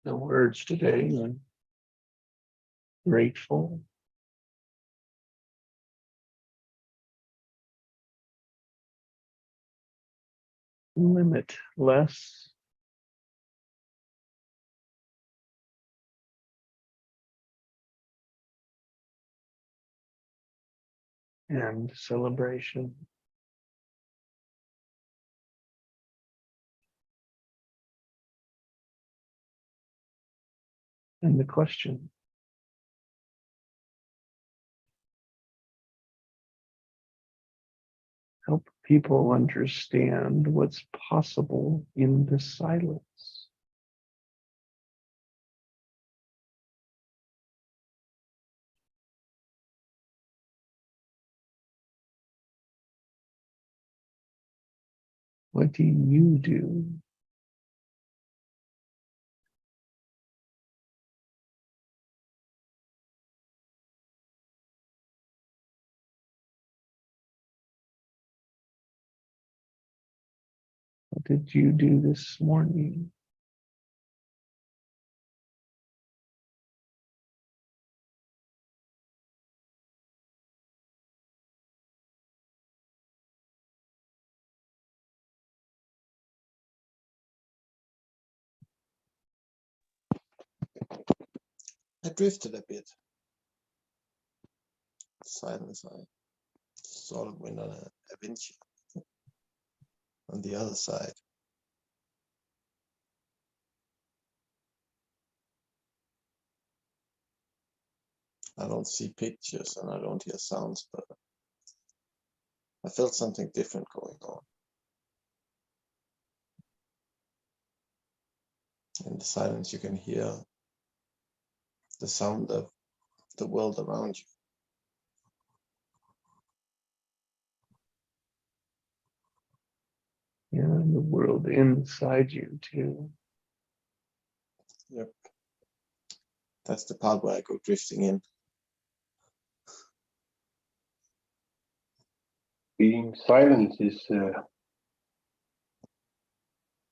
the words today. I'm grateful. Limitless. And celebration. And the question. Help people understand what's possible in the silence. What do you do? What did you do this morning? I drifted a bit. Silence. I sort of went on a adventure on the other side. I don't see pictures and I don't hear sounds, but I felt something different going on. In the silence, you can hear the sound of the world around you. Yeah, and the world inside you too. Yep. That's the part where I go drifting in. Being silent is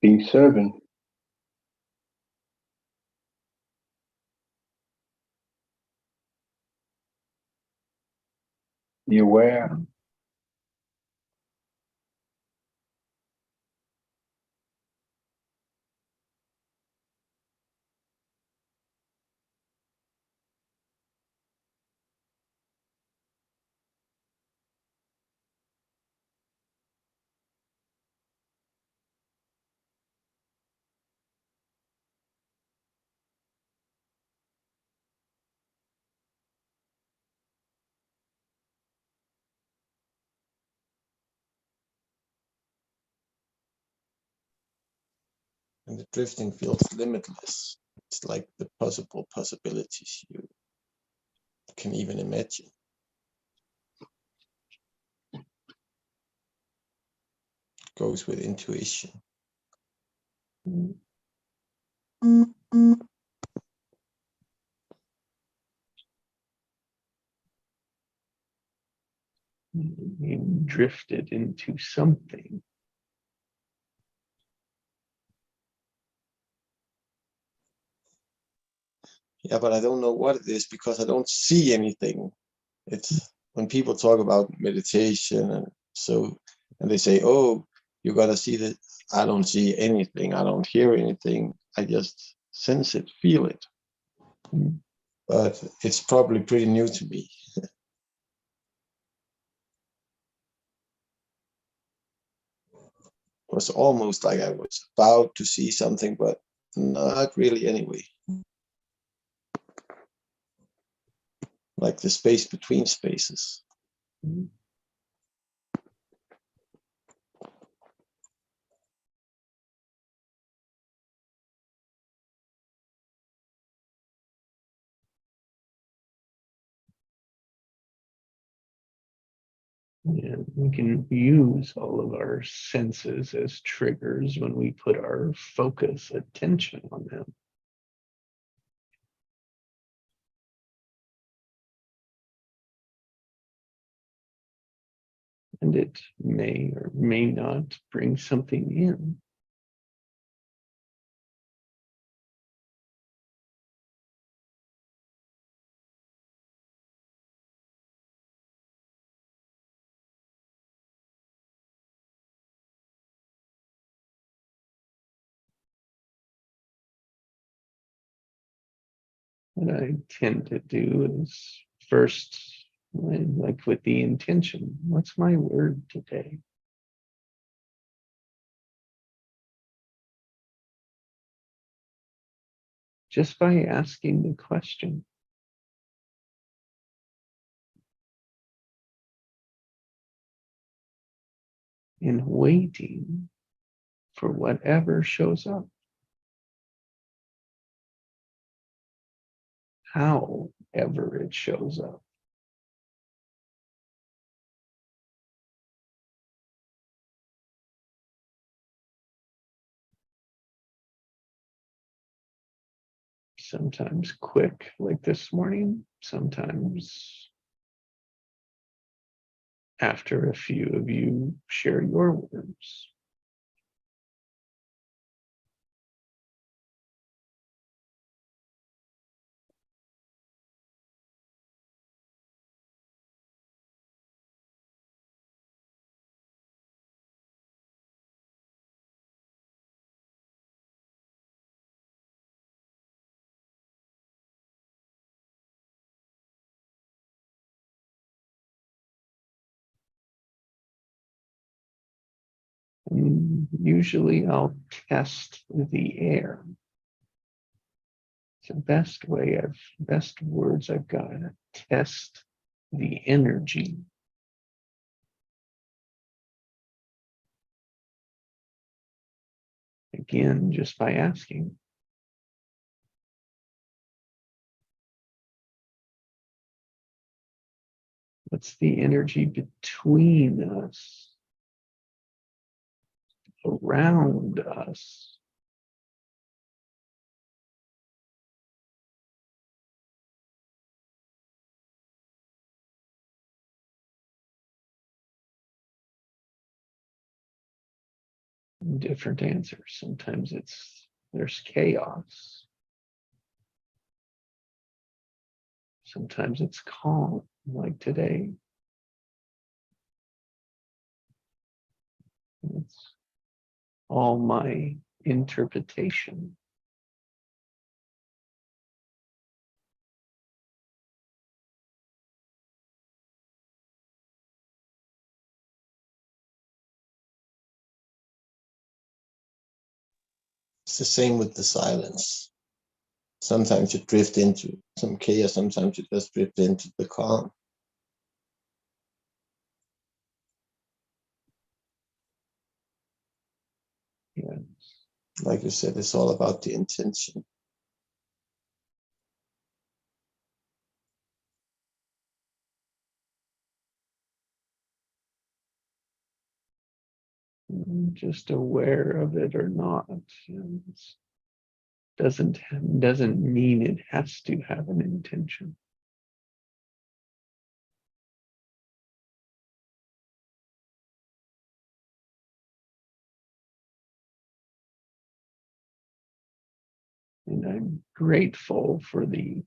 being servant. Be aware. And the drifting feels limitless. It's like the possible possibilities you can even imagine. Goes with intuition. You drifted into something. Yeah, but I don't know what it is because I don't see anything. It's when people talk about meditation and they say, "Oh, you gotta see that." I don't see anything. I don't hear anything. I just sense it, feel it. But it's probably pretty new to me. It was almost like I was about to see something, but not really anyway. Like the space between spaces. Yeah, we can use all of our senses as triggers when we put our focus attention on them. And it may or may not bring something in. what I tend to do is first, like with the intention, what's my word today? Just by asking the question. And waiting for whatever shows up. However it shows up. Sometimes quick, like this morning, sometimes after a few of you share your words. And usually I'll test the air. It's the best words I've got. Test the energy. Again, just by asking. What's the energy between us, around us? Different answers. Sometimes there's chaos. Sometimes it's calm, like today. It's all my interpretation. It's the same with the silence. Sometimes you drift into some chaos, sometimes you just drift into the calm. Yeah. Like you said, it's all about the intention. Just aware of it or not. Doesn't mean it has to have an intention. And I'm grateful for the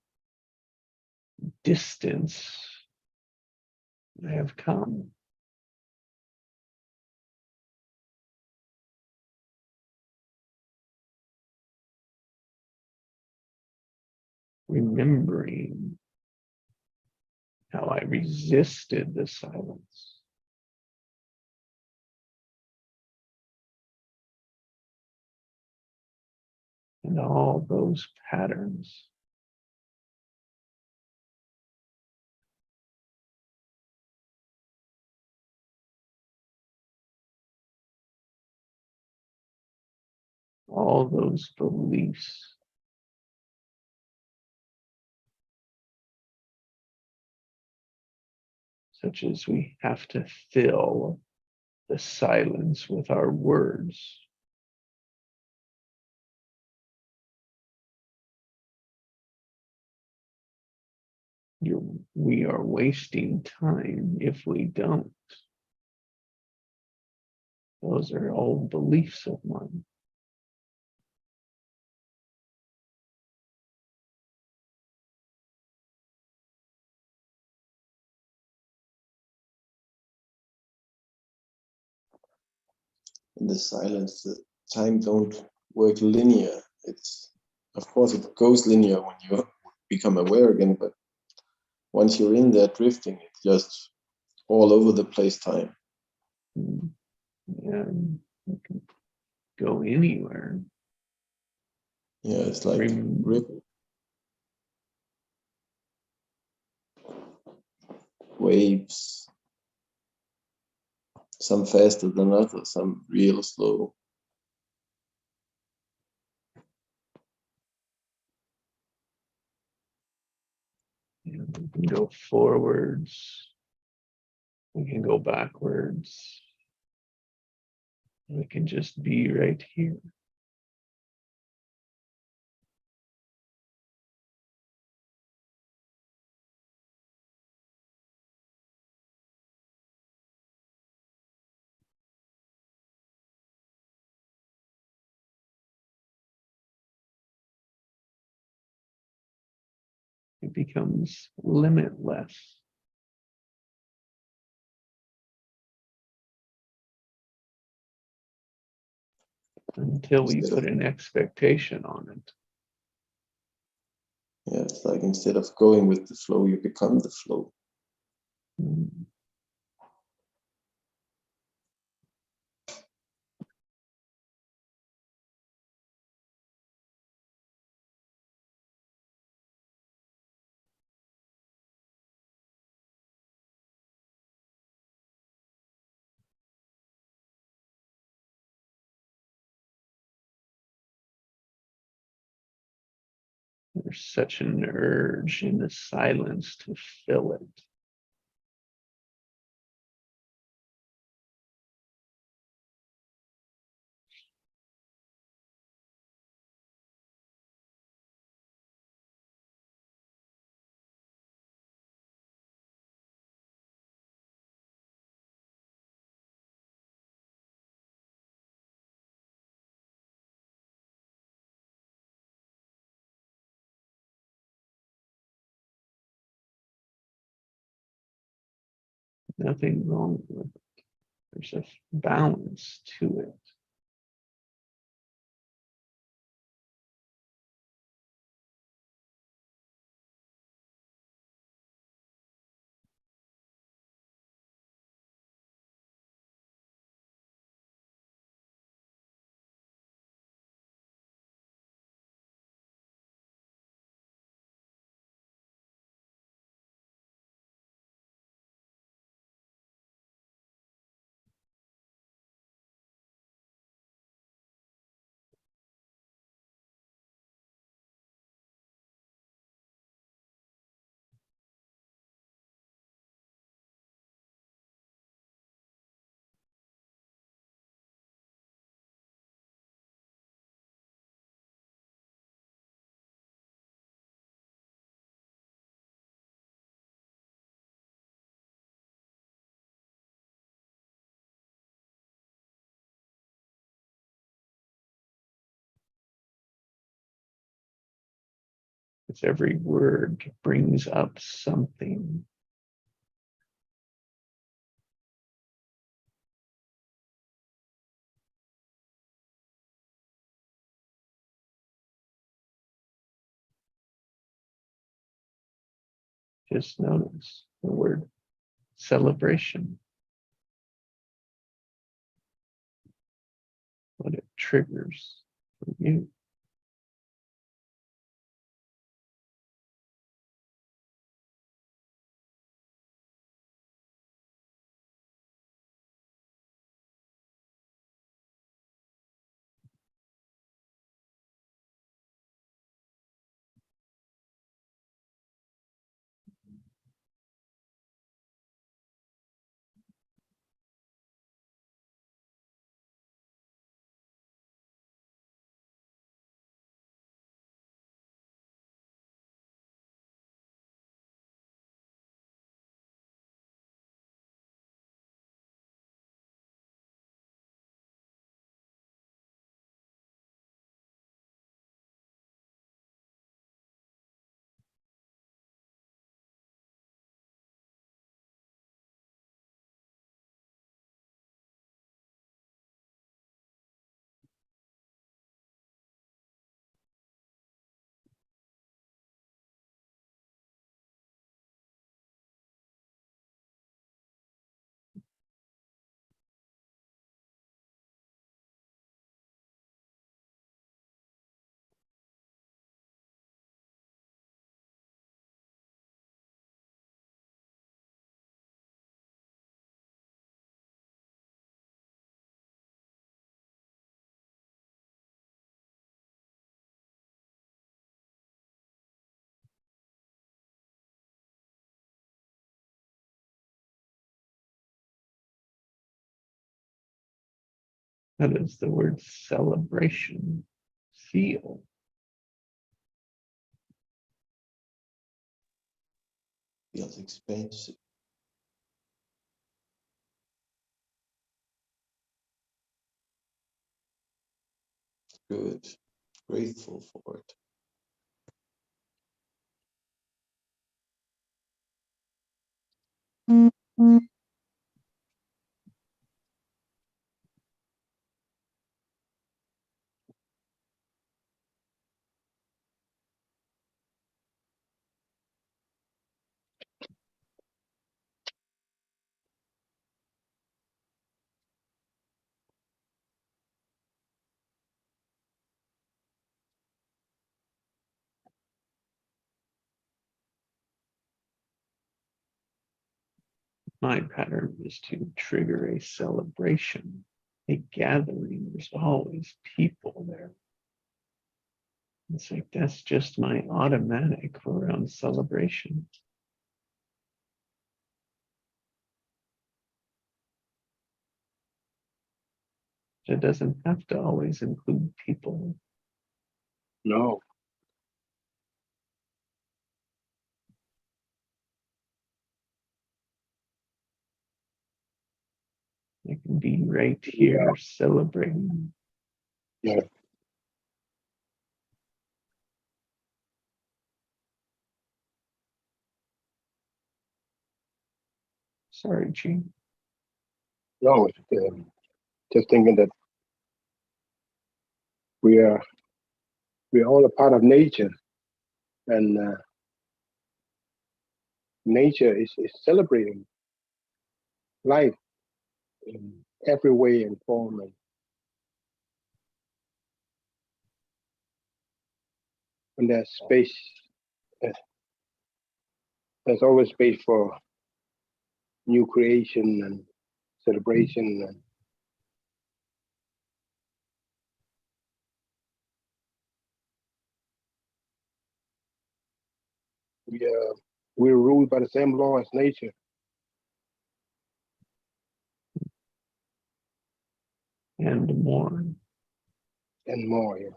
distance I have come. Remembering how I resisted the silence. And all those patterns. All those beliefs. Such as we have to fill the silence with our words. We are wasting time if we don't. Those are old beliefs of mine. In the silence, the time don't work linear. It's, of course, it goes linear when you're become aware again. But once you're in that drifting, it's just all over the place time. Yeah, you can go anywhere. Yeah, it's like waves, some faster than others, some real slow. You know, we can go forwards. We can go backwards. We can just be right here. It becomes limitless. Until we put an expectation on it. Yeah, it's like instead of going with the flow, you become the flow. Mm. There's such an urge in the silence to fill it. Nothing wrong with it. There's a balance to it. Because every word brings up something. Just notice the word celebration. What it triggers for you. How does the word celebration feel? Feels expensive. Good. Grateful for it. My pattern is to trigger a celebration, a gathering. There's always people there. It's like that's just my automatic around celebration. It doesn't have to always include people. No. I can be right here celebrating. Yeah. Sorry, Gene. No. Just thinking that we're all a part of nature, and nature is celebrating life in every way and form. And when there's space, uh, there's always space for new creation and celebration. And we're ruled by the same law as nature And more. and more. Yeah.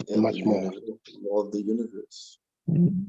Yeah, Much the more. universe, law of the universe. Mm.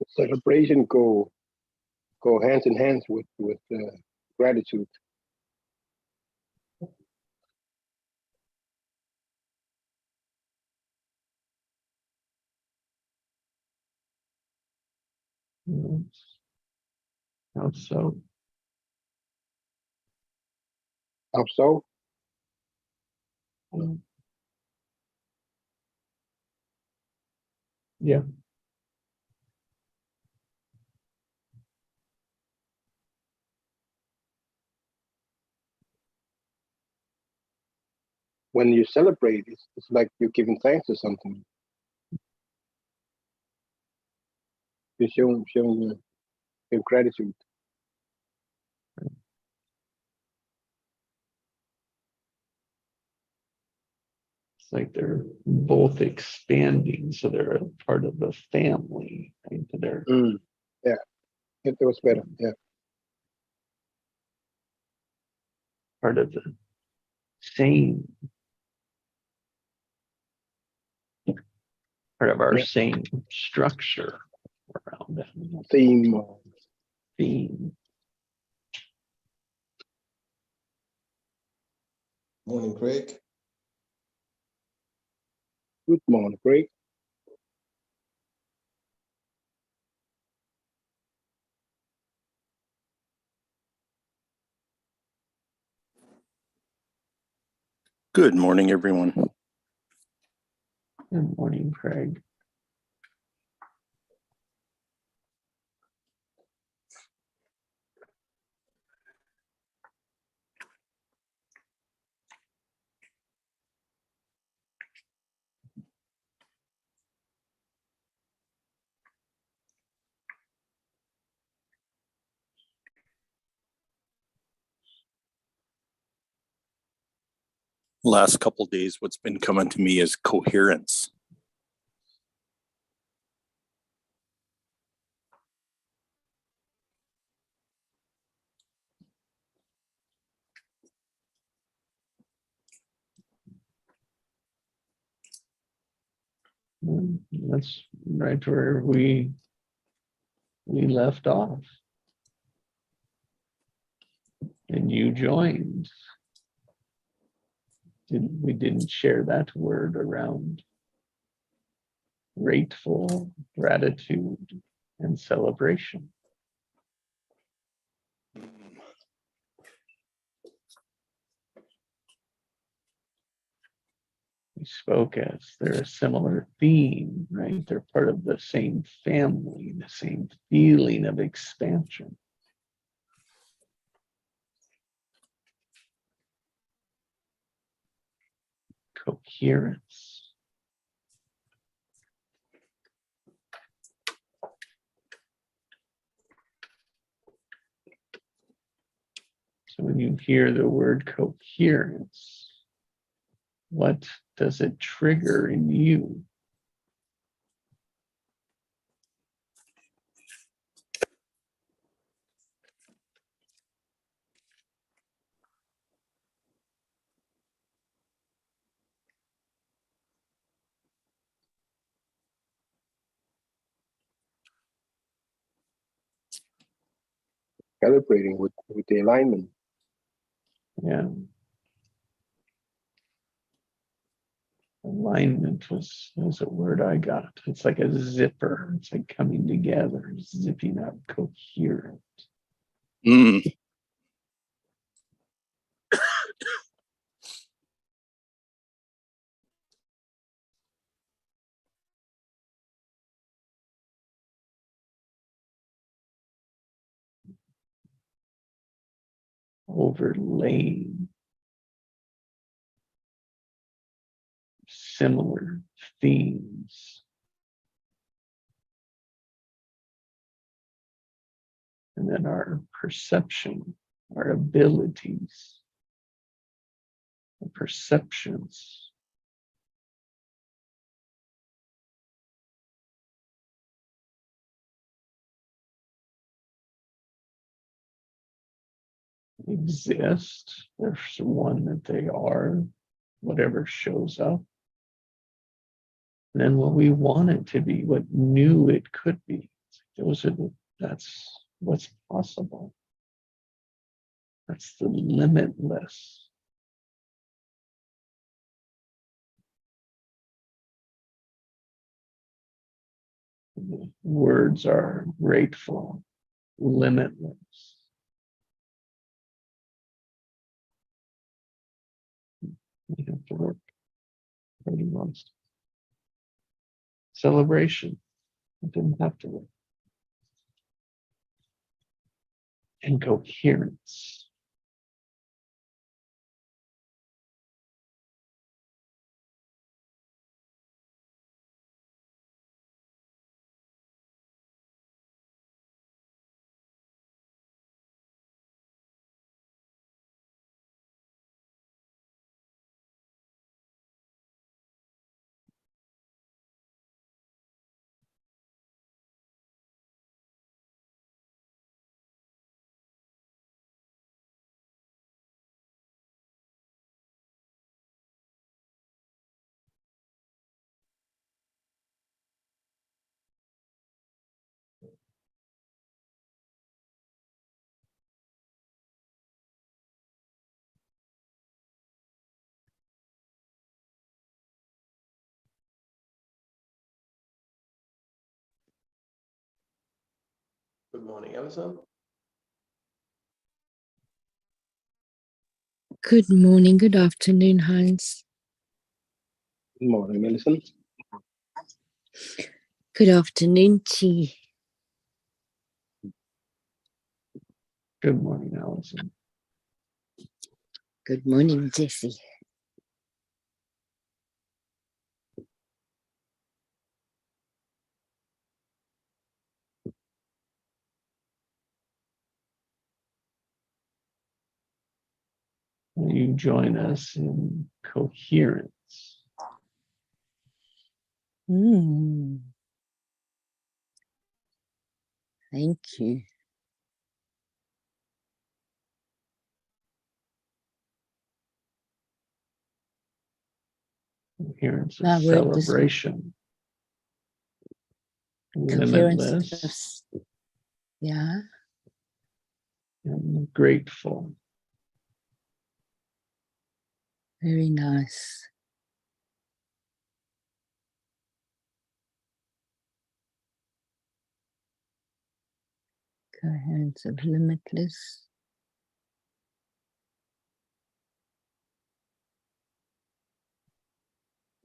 Celebration go hands in hands with gratitude. Yes. How so? How so? Mm. Yeah. When you celebrate, it's like you're giving thanks to something. You're showing your gratitude. It's like they're both expanding, so they're a part of the family. Right? They're Mm. It was better. Yeah. Part of the same, part of our Yeah. same structure around that Theme. theme. Morning, Craig. Good morning, Craig. Good morning, everyone. Good morning, Craig. Last couple of days, what's been coming to me is coherence. That's right where we left off. And you joined. We didn't share that word around grateful, gratitude, and celebration. We spoke as they're a similar theme, right? They're part of the same family, the same feeling of expansion. Coherence. So when you hear the word coherence, what does it trigger in you? Calibrating with the alignment. Yeah. Alignment was a word I got. It's like a zipper. It's like coming together, zipping up, coherent. Mm. Overlaying similar themes. And then our perception, our abilities, the perceptions. Exist. There's one that they are, whatever shows up. And then what we want it to be, what knew it could be. That's what's possible. That's the limitless. The words are grateful, limitless. We have to work pretty much. Celebration. It didn't have to work. And coherence. Good morning, Alison. Good morning, good afternoon, Hans. Good morning, Alison. Good afternoon, Chi. Good morning, Allison. Good morning, Jesse. Will you join us in coherence? Thank you. Coherence My of word was celebration. coherence Limitless of, yeah, and grateful. very nice. Coherence of limitless.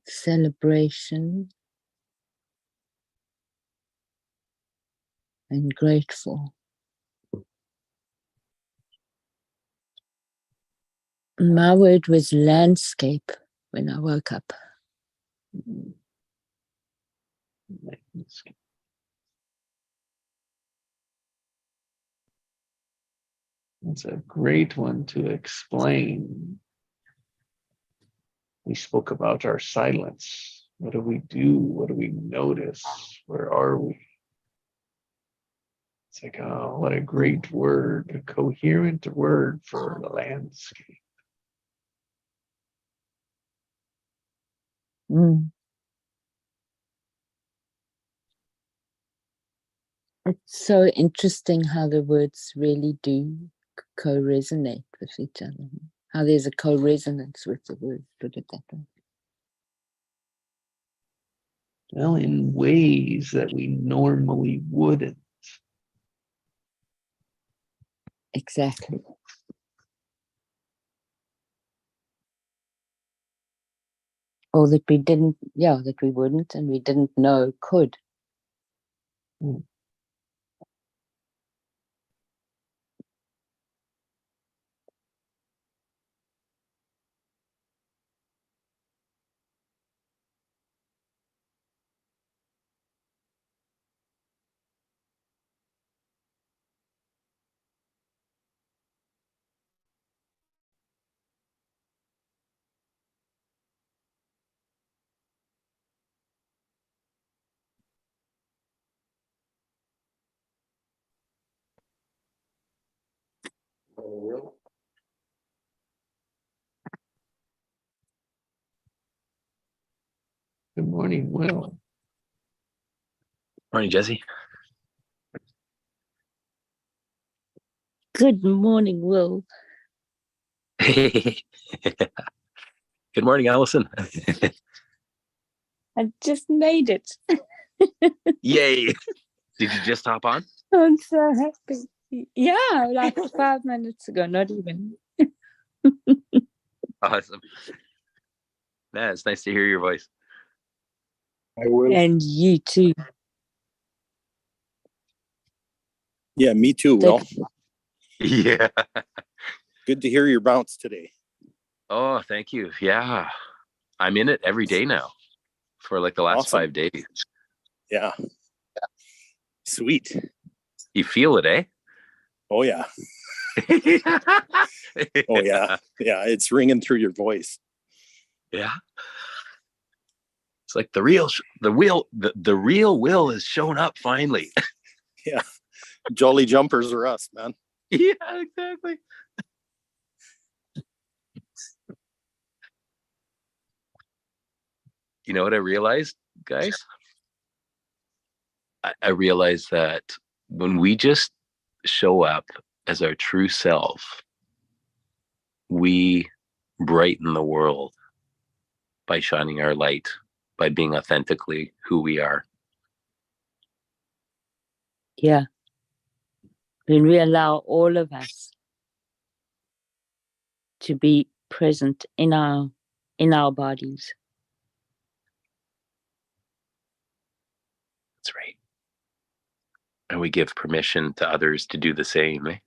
Celebration and grateful. My word was landscape when I woke up. It's a great one to explain. We spoke about our silence. What do we do? What do we notice? Where are we? It's like, oh, what a great word, a coherent word for the landscape. It's so interesting how the words really do co-resonate with each other. How there's a co-resonance with the words, put it that way. Well, in ways that we normally wouldn't. Exactly. Or that we didn't, that we wouldn't and we didn't know could. Good morning, Will. Morning, Jesse. Good morning, Will. Good morning, Allison. I just made it. Yay. Did you just hop on? I'm so happy. Yeah, like 5 minutes ago, not even. Awesome. Yeah, it's nice to hear your voice. I will. And you too. Yeah, me too, Will. Yeah. Good to hear your bounce today. Oh, thank you. Yeah. I'm in it every day now for like the last Awesome. 5 days. Yeah. Sweet. You feel it, eh? Oh, yeah. Oh, yeah. Yeah. It's ringing through your voice. Yeah. It's like the real Will has shown up finally. Yeah. Jolly jumpers are us, man. Yeah, exactly. You know what I realized, guys? I realized that when we just show up as our true self, we brighten the world by shining our light, by being authentically who we are. Yeah. when we allow all of us to be present in our bodies. That's right. And we give permission to others to do the same. Eh?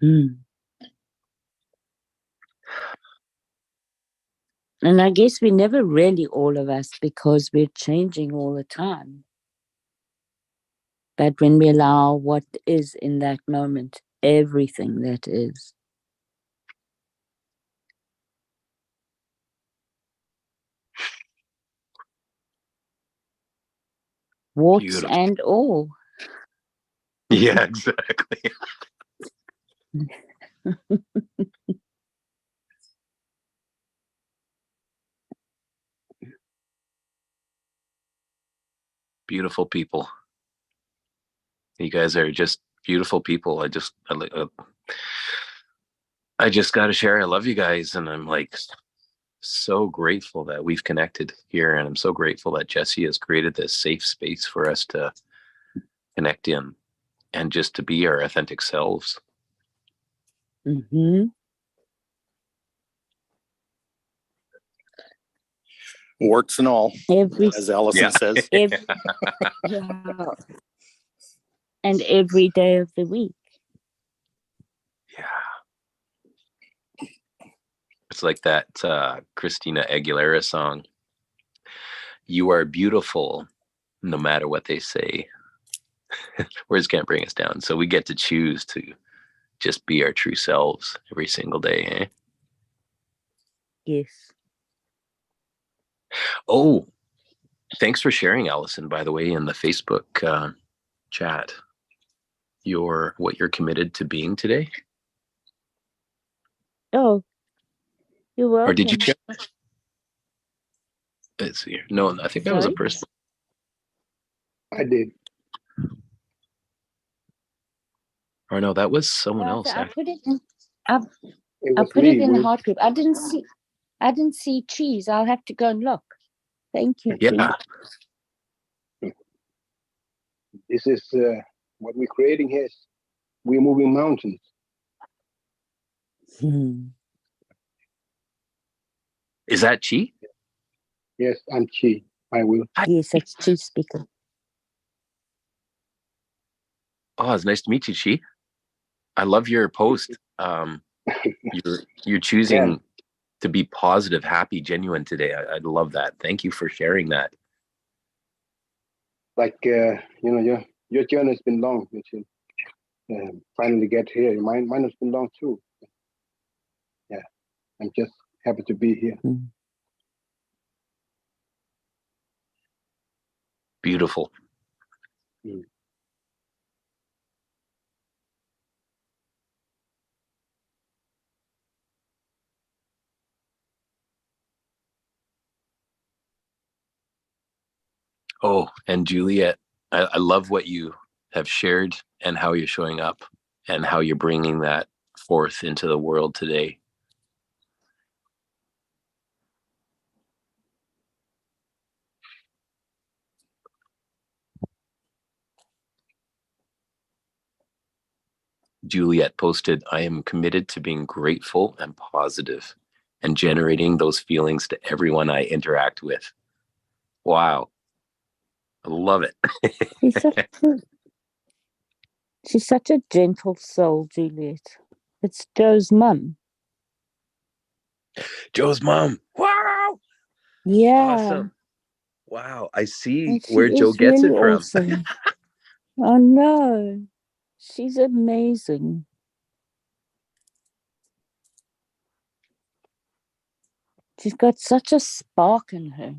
Mm. And I guess we're never really all of us because we're changing all the time. But when we allow what is in that moment, everything that is, warts Beautiful. and all. Yeah, exactly. Beautiful people. You guys are just beautiful people. I just got to share. I love you guys, and I'm like so grateful that we've connected here, and I'm so grateful that Jesse has created this safe space for us to connect in and just to be our authentic selves. Mm-hmm. Warts and all, Every, as Allison says. every yeah. And every day of the week. Yeah. It's like that Christina Aguilera song. You are beautiful no matter what they say. Words can't bring us down. So we get to choose to just be our true selves every single day. Eh? Yes. Oh, thanks for sharing, Allison, by the way, in the Facebook chat, what you're committed to being today. Oh, you're welcome. Or did you? Let's see here. No, I think that was a Sorry? personal. I did. Or no, that was someone No, else. I Actually. put it in. I It was put it me. in the Will. hot group. I didn't see cheese. I'll have to go and look. Thank you. Yeah. This is what we're creating here. We're moving mountains. Hmm. Is that Chi? Yes, I'm Chi. I will. Yes, that's cheese speaker. Oh, it's nice to meet you, Chi. I love your post. You're choosing to be positive, happy, genuine today. I love that. Thank you for sharing that. Like your journey has been long. Finally get here. Mine has been long too. Yeah, I'm just happy to be here. Hmm. Beautiful. Mm. Oh, and Juliet, I love what you have shared and how you're showing up and how you're bringing that forth into the world today. Juliet posted, I am committed to being grateful and positive and generating those feelings to everyone I interact with. Wow. I love it. She's such a gentle soul, Juliet. It's Joe's mum. Joe's mom. Wow. Yeah. Awesome. Wow. I see And she where Joe is gets really it from. awesome. Oh no. She's amazing. She's got such a spark in her.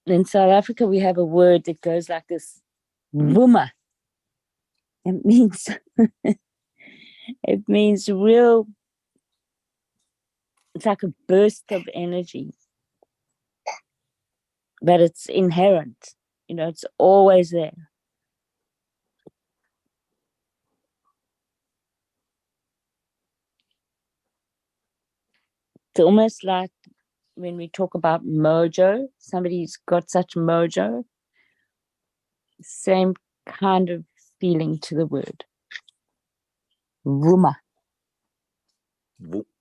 In South Africa, we have a word that goes like this, wooma. It means it means real, it's like a burst of energy. But it's inherent. It's always there. It's almost like when we talk about mojo, somebody's got such mojo, same kind of feeling to the word. Vuma.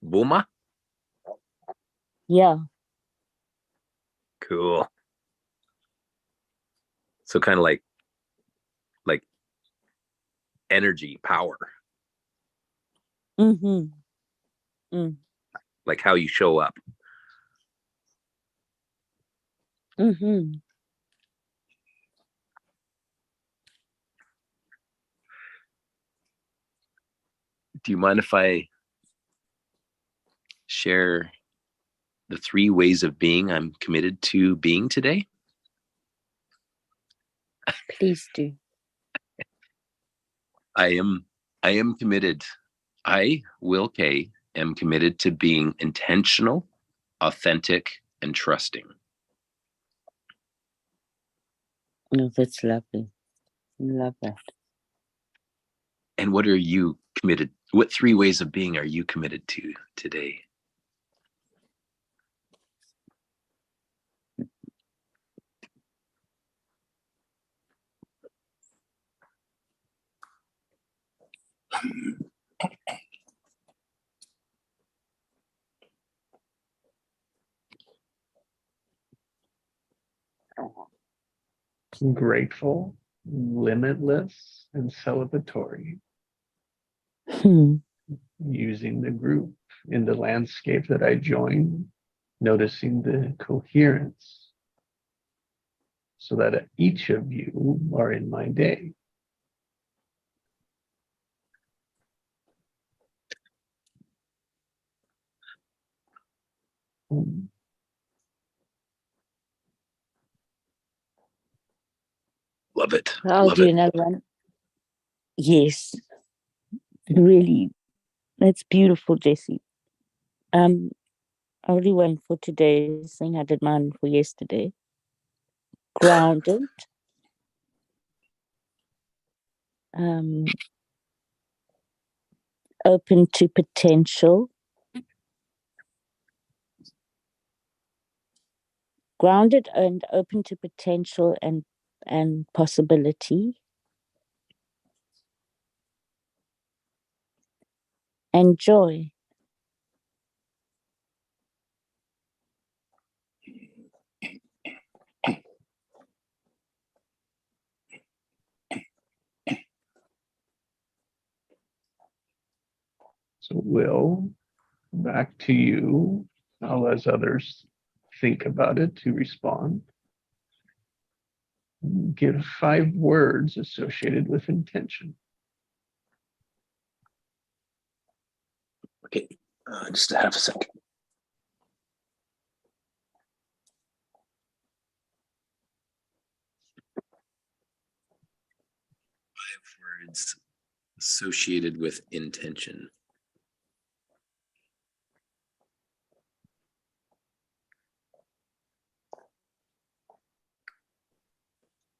Woma? Yeah. Cool. So kind of like energy, power, Mm-hmm. Mm. like how you show up. Mm-hmm. Do you mind if I share the 3 ways of being I'm committed to being today? Please do. I am committed. I, Will K, am committed to being intentional, authentic, and trusting. No, that's lovely. Love that. And what are you committed? What 3 ways of being are you committed to today? Grateful, limitless, and celebratory. Hmm. Using the group in the landscape that I join, noticing the coherence so that each of you are in my day. Love it. I'll Love do it. another one. Yes. Really. That's beautiful, Jesse. I'll do one for today's thing. I did mine for yesterday. Grounded. Open to potential. Grounded and open to potential and possibility. And joy. So, Will, back to you. I'll let others think about it to respond. Give 5 words associated with intention. Okay. Just a half a second. 5 words associated with intention.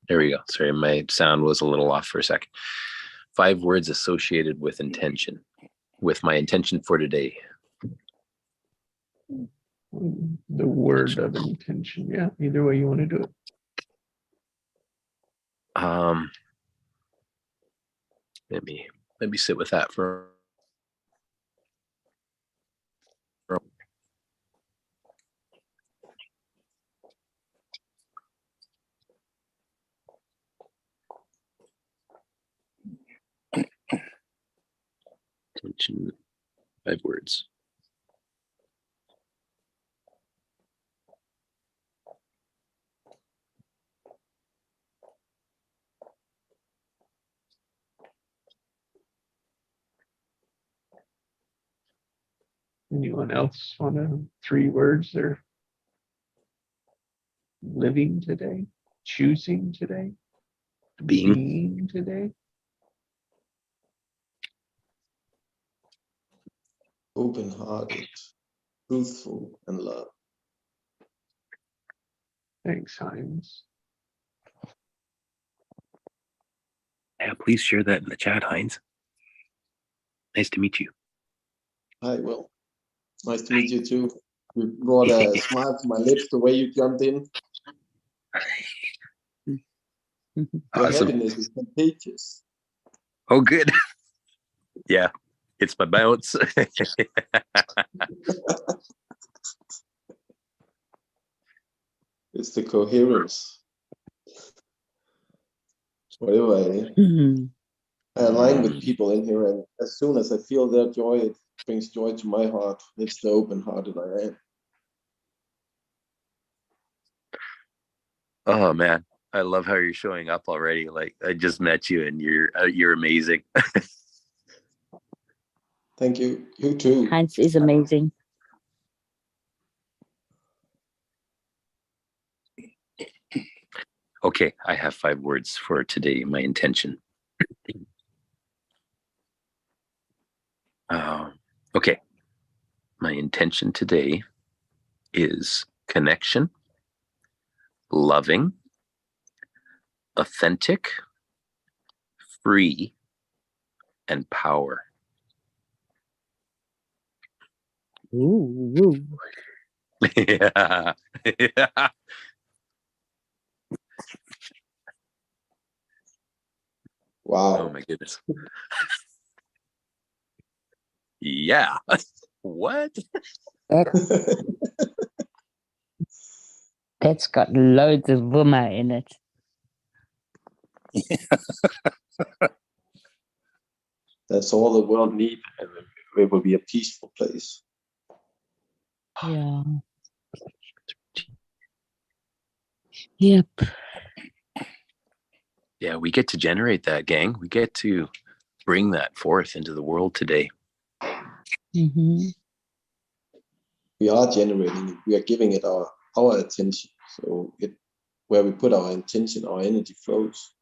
There we go. Sorry, my sound was a little off for a second. 5 words associated with intention, with my intention for today. The word of intention. Yeah, either way you want to do it. Let me sit with that for intention. 5 words. Anyone else want to 3 words they're living today, choosing today, being today? Open-hearted, truthful, and love. Thanks, Heinz. Yeah, please share that in the chat, Heinz. Nice to meet you. Hi, Will. Nice to meet you too. You brought a smile to my lips the way you jumped in. Your Awesome. happiness is contagious. Oh, good. Yeah, it's my bounce. It's the coherence. Whatever I align with people in here, and as soon as I feel their joy, it brings joy to my heart. It's the open-hearted I am. Oh man, I love how you're showing up already. Like I just met you, and you're amazing. Thank you. You too. Heinz is amazing. Okay, I have 5 words for today. My intention. Okay, my intention today is connection, loving, authentic, free, and power. Ooh. Yeah. Yeah. Wow. Oh my goodness. Yeah. What? That's got loads of vuma in it. That's all the world needs, and it will be a peaceful place. Yeah. Yep. Yeah, we get to generate that, gang. We get to bring that forth into the world today. Mm-hmm. We are generating it. We are giving it our attention. So where we put our intention, our energy flows.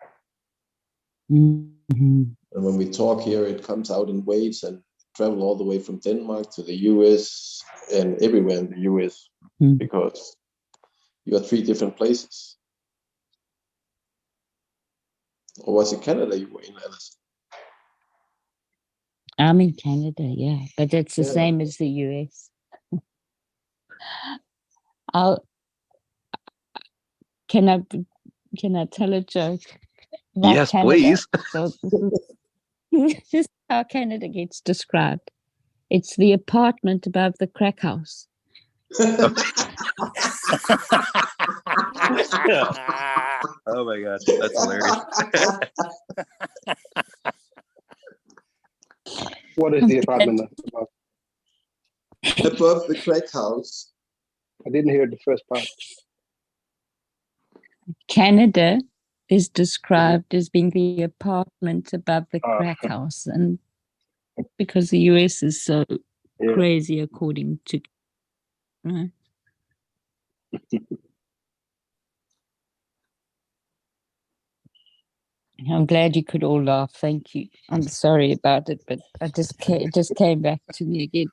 Mm-hmm. And when we talk here, it comes out in waves and travel all the way from Denmark to the US and everywhere in the US, because you are 3 different places. Or was it Canada you were in, Alice? I'm in Canada, yeah, but it's the Yeah. same as the US. Can I tell a joke about Yes, Canada? please. So this is how Canada gets described. It's the apartment above the crack house. Oh my god, that's hilarious. What is the apartment about? Above the crack house. I didn't hear the first part. Canada is described as being the apartment above the crack house, and because the US is so crazy, according to right. I'm glad you could all laugh. Thank you. I'm sorry about it, but it just came back to me again.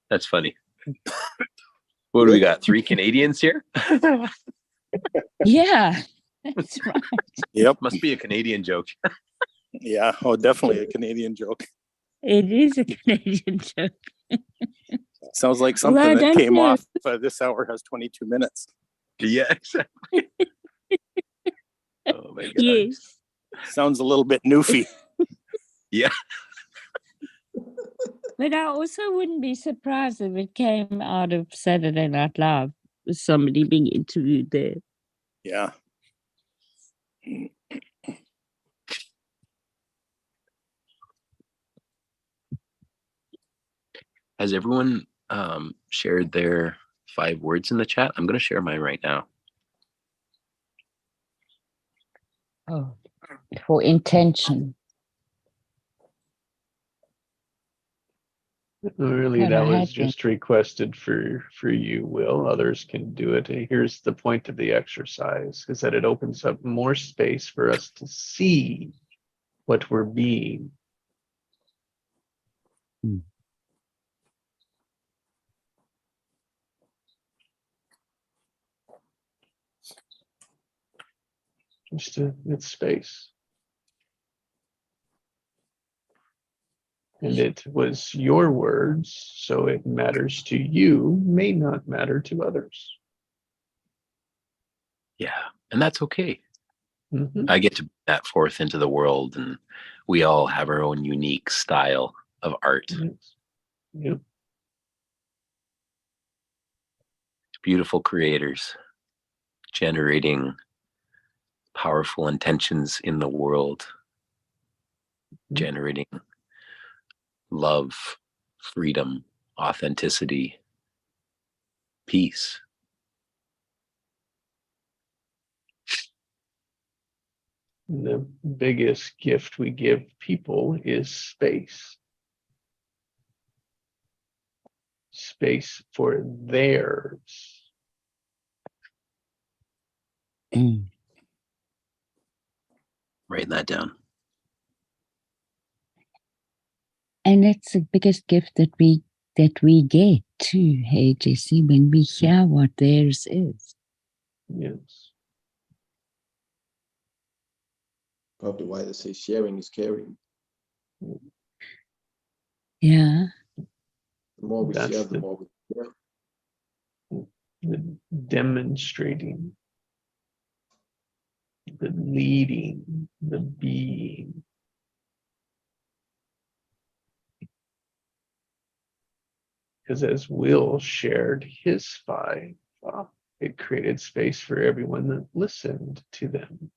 That's funny. What do we got? 3 Canadians here? Yeah, that's right. Yep. Must be a Canadian joke. Yeah. Oh, definitely a Canadian joke. It is a Canadian joke. Sounds like Well, I something that don't came know. off. This hour has 22 minutes. Yeah, exactly. Oh my god. Yes. Sounds a little bit newfie. Yeah. But I also wouldn't be surprised if it came out of Saturday Night Live with somebody being interviewed there. Yeah. Has everyone shared their 5 words in the chat? I'm going to share mine right now. Oh, for intention. Really, But that I was had just requested for you, Will. Others can do it. Here's the point of the exercise, is that it opens up more space for us to see what we're being. Just it's space. And it was your words, so it matters to you, may not matter to others. Yeah. And that's okay. Mhm. I get to bring that forth into the world, and we all have our own unique style of art. Yes. Yep. Beautiful creators generating powerful intentions in the world, generating love, freedom, authenticity, peace. The biggest gift we give people is space. Space for theirs. Mm. Writing that down. And that's the biggest gift that we get too, hey Jesse, when we hear what theirs is. Yes. Probably why they say sharing is caring. Yeah. The more we That's share, the the- more we care. The demonstrating, the leading, the being. Because as Will shared his five, it created space for everyone that listened to them.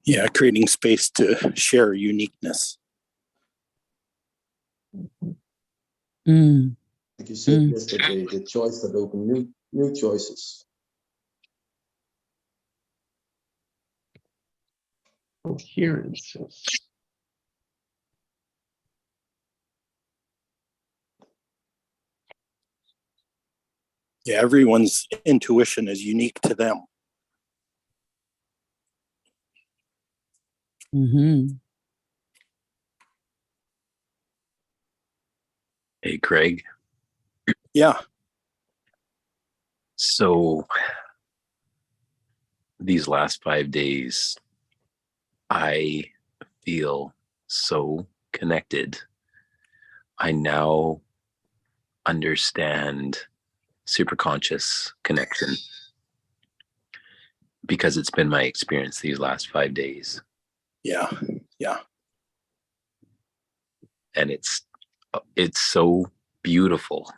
Yeah, creating space to share uniqueness. Mm. Like you said Mm. yesterday, the choice that open new choices. Coherences. Yeah, everyone's intuition is unique to them. Mm-hmm. Hey, Craig. Yeah. So these last 5 days, I feel so connected. I now understand superconscious connection because it's been my experience these last 5 days. Yeah. And it's so beautiful.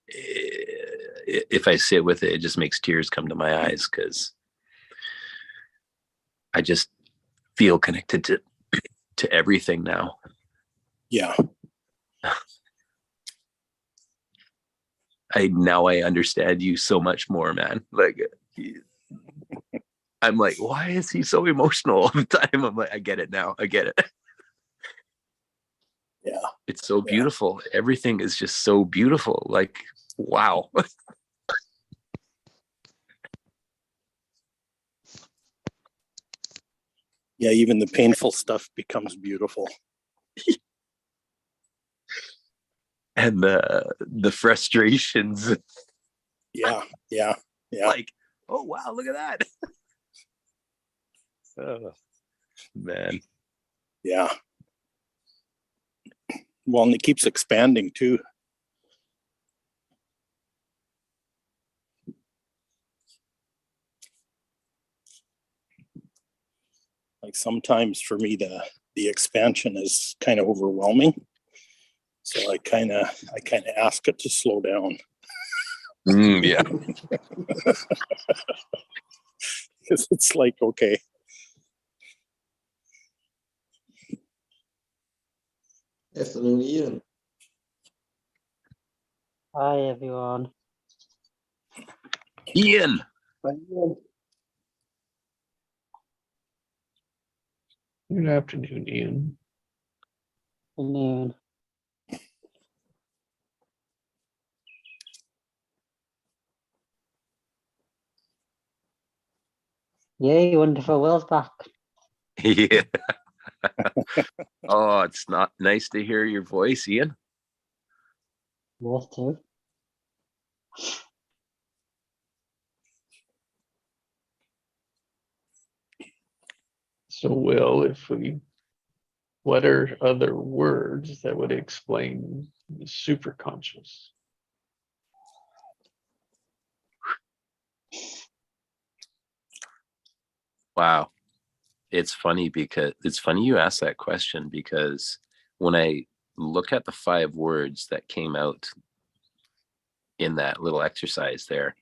If I sit with it, it just makes tears come to my eyes because I just feel connected to everything now. Yeah. I understand you so much more, man. Like, I'm like, why is he so emotional all the time? I'm like, I get it now. I get it. Yeah. It's so beautiful. Everything is just so beautiful. Like, wow. Yeah, even the painful stuff becomes beautiful. And the frustrations. Yeah. Like, oh wow, look at that. Oh, man. Yeah. Well, and it keeps expanding too. Like sometimes for me, the expansion is kind of overwhelming. So I kind of ask it to slow down. Yeah. Because it's like, okay. Afternoon, Ian. Hi everyone. Ian. Good afternoon, Ian. Afternoon. Yay, wonderful. Will's back. Yeah. Oh, it's not nice to hear your voice, Ian. Yours too. So, Will, what are other words that would explain the superconscious? Wow. It's funny you asked that question, because when I look at the 5 words that came out in that little exercise there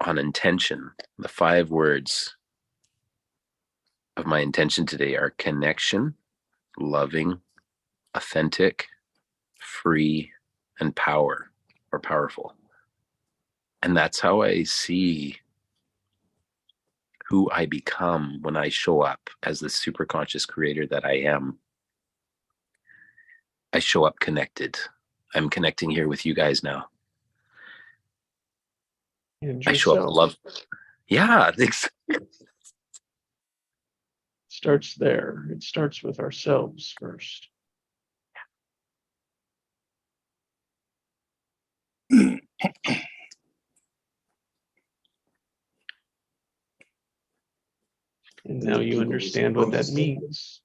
on intention, the 5 words of my intention today are connection, loving, authentic, free, and power, or powerful. And that's how I see who I become when I show up as the super conscious creator that I am. I show up connected. I'm connecting here with you guys now. And I show up yourself. love. Yeah, Starts there. It starts with ourselves first. And now you understand what that means.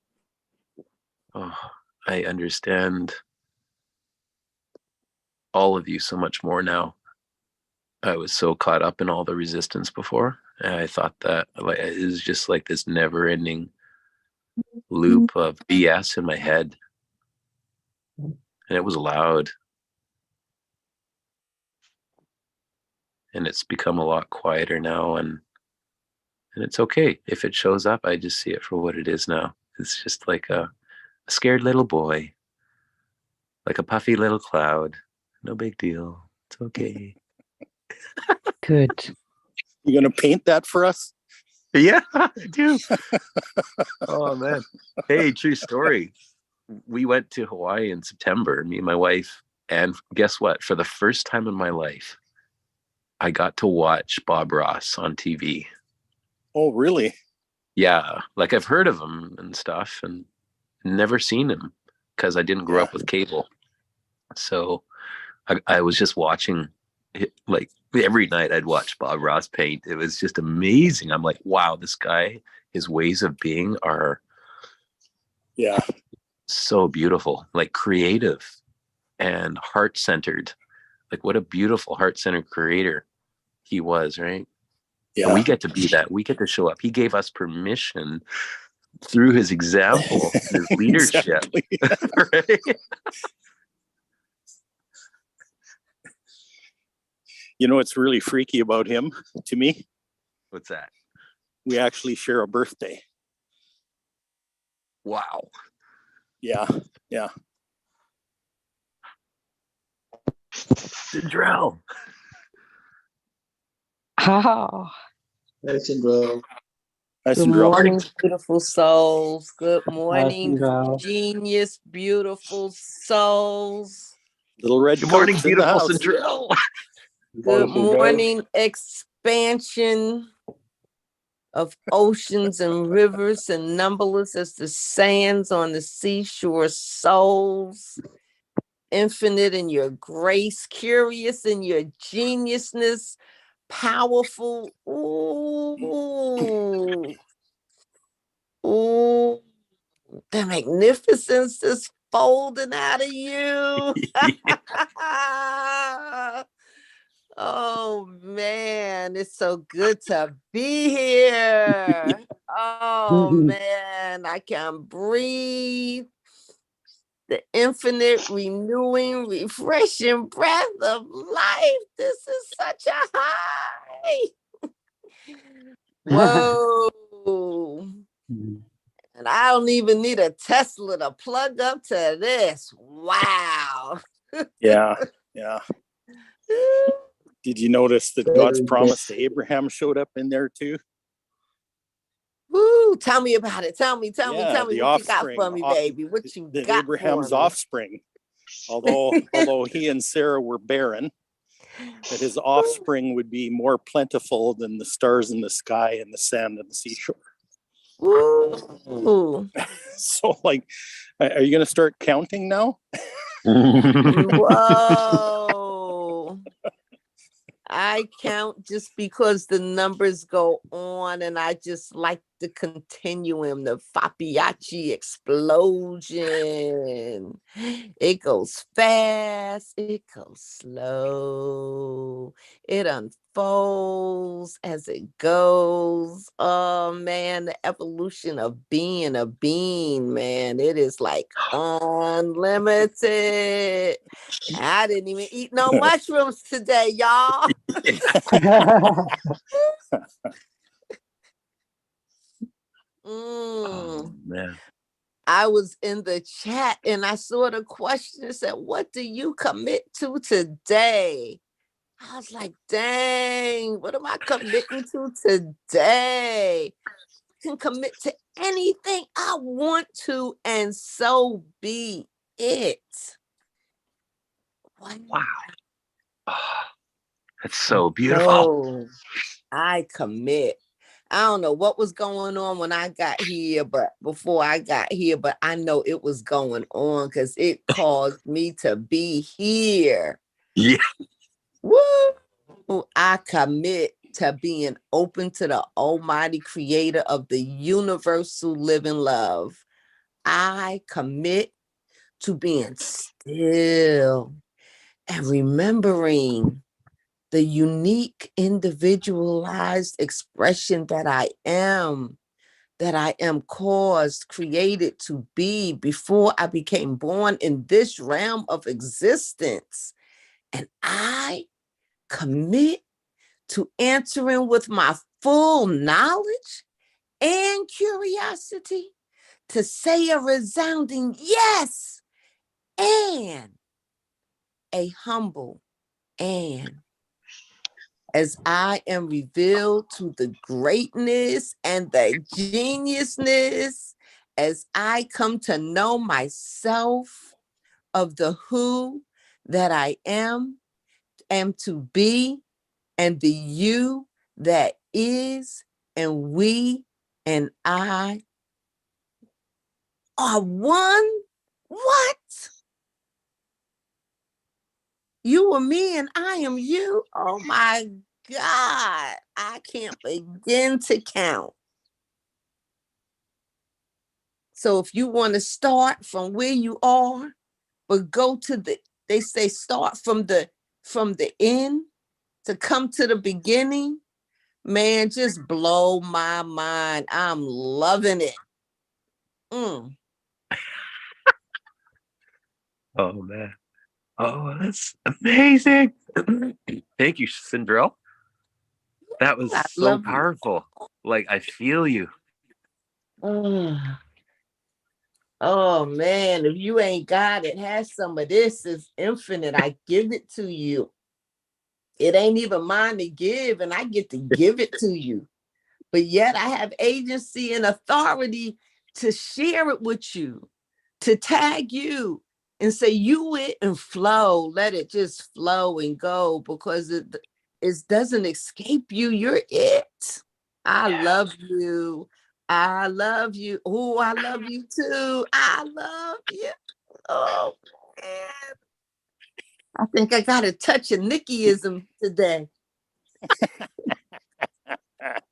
Oh, I understand all of you so much more now. I was so caught up in all the resistance before, and I thought that it was just like this never-ending loop of BS in my head, and it was loud. And it's become a lot quieter now, and it's okay. If it shows up, I just see it for what it is now. It's just like a scared little boy, like a puffy little cloud. No big deal. It's okay. Good. You gonna paint that for us? Yeah, I do. Oh, man. Hey, true story. We went to Hawaii in September, me and my wife, and guess what? For the first time in my life, I got to watch Bob Ross on TV. Oh, really? Yeah, like I've heard of him and stuff and never seen him because I didn't grow up with cable. So I was just watching it, like every night I'd watch Bob Ross paint. It was just amazing. I'm like, wow, this guy, his ways of being are so beautiful, like creative and heart-centered. Like what a beautiful heart-centered creator he was, right? Yeah. And we get to be that. We get to show up. He gave us permission through his example, his leadership. Right? You know what's really freaky about him to me? What's that? We actually share a birthday. Wow. Yeah. Yeah. Sindrell. Oh, Hey, Sindrell. Nice Good and real. morning, beautiful souls. Good morning, Sindrell. genius, beautiful souls. Little red Good morning, coats in the beautiful house. Sindrell. Good morning, expansion of oceans and rivers and numberless as the sands on the seashore souls. Infinite in your grace, curious in your geniusness, powerful. Ooh. Ooh. The magnificence is folding out of you. Oh man, it's so good to be here. Oh man, I can breathe. The infinite, renewing, refreshing breath of life. This is such a high. Whoa. And I don't even need a Tesla to plug up to this. Wow. Yeah. Yeah. Did you notice that God's promise to Abraham showed up in there too? Woo, tell me about it. Tell me Yeah, what the you got offspring, for me, baby. What you that got Abraham's for me? offspring. Although he and Sarah were barren, that his offspring would be more plentiful than the stars in the sky and the sand on the seashore. Woo. So, like, are you going to start counting now? Whoa. I count just because the numbers go on, and I just like the continuum, the Fibonacci explosion. It goes fast, it goes slow, it unfolds as it goes. Oh man, the evolution of being a being, man, it is like unlimited. I didn't even eat no mushrooms today, y'all. Oh, man. I was in the chat and I saw the question that said, "What do you commit to today?" I was like, dang, what am I committing to today? I can commit to anything I want to, and so be it. Wow. Ah, that's so beautiful. Oh, I commit. I don't know what was going on when I got here, but before I got here, but I know it was going on because it caused me to be here. Yeah. Woo! I commit to being open to the almighty creator of the universal living love. I commit to being still and remembering the unique individualized expression that I am caused, created to be before I became born in this realm of existence. And I commit to answering with my full knowledge and curiosity to say a resounding yes and a humble and, as I am revealed to the greatness and the geniusness, as I come to know myself of the who that I am to be, and the you that is, and we and I are one. What? You are me and I am you. Oh my God. I can't begin to count. So if you want to start from where you are, but go to they say start from the end to come to the beginning, man, just blow my mind. I'm loving it. Oh, man. Oh, that's amazing. Thank you, Cinderella. That was I so love you. powerful. Like, I feel you. Oh man, if you ain't got it, have some of this. It's infinite. I give it to you. It ain't even mine to give, and I get to give it to you. But yet I have agency and authority to share it with you, to tag you and say you it and flow. Let it just flow and go, because it doesn't escape you. You're it. I love you. I love you. Oh, I love you too. I love you. Oh man. I think I got a touch of Nickyism today.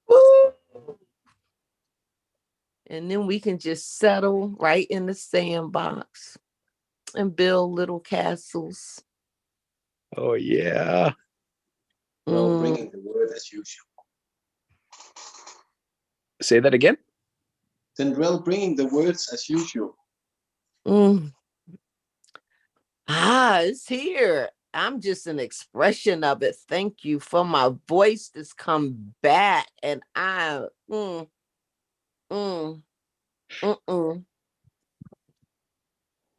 Woo. And then we can just settle right in the sandbox and build little castles. Oh, yeah. Well, bringing the word as usual. Say that again. Tendrell bringing the words as usual. It's here. I'm just an expression of it. Thank you for my voice that's come back, and I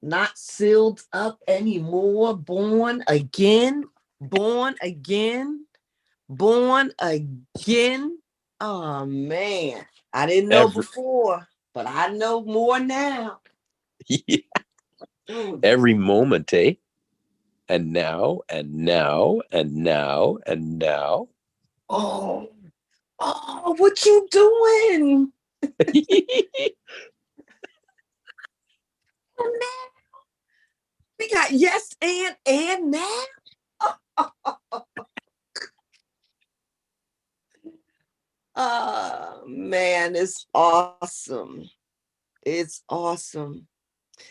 not sealed up anymore. Born again, born again, born again. Oh man, I didn't know before, but I know more now. Yeah. Every moment, eh? And now, and now, and now, and now. Oh, what you doing? We got yes and now. Man, it's awesome. It's awesome.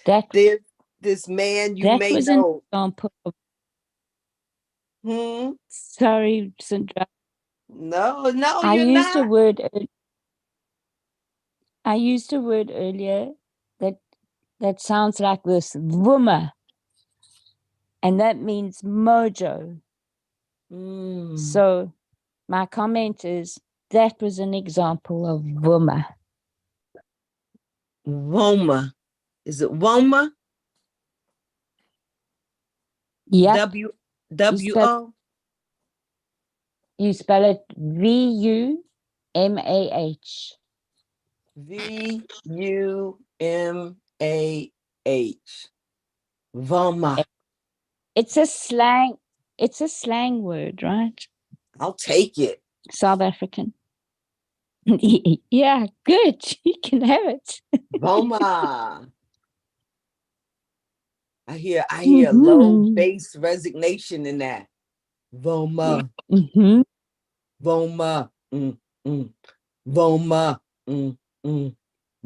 That This man you that may was an know. example of, Hmm? sorry, Sandra. No, I you're used a not. word I used a word earlier that sounds like this, vuma, and that means mojo. Mm. So my comment is that was an example of vuma. Woma. Is it Woma? Yep. W-O? You spell it VUMAH. V-U-M-A-H. Voma. It's a slang word, right? I'll take it. South African. Yeah, good. You can have it. Voma. I hear low bass resignation in that. Voma. Mm-hmm. Voma. Mm-mm. Voma. Mm-mm.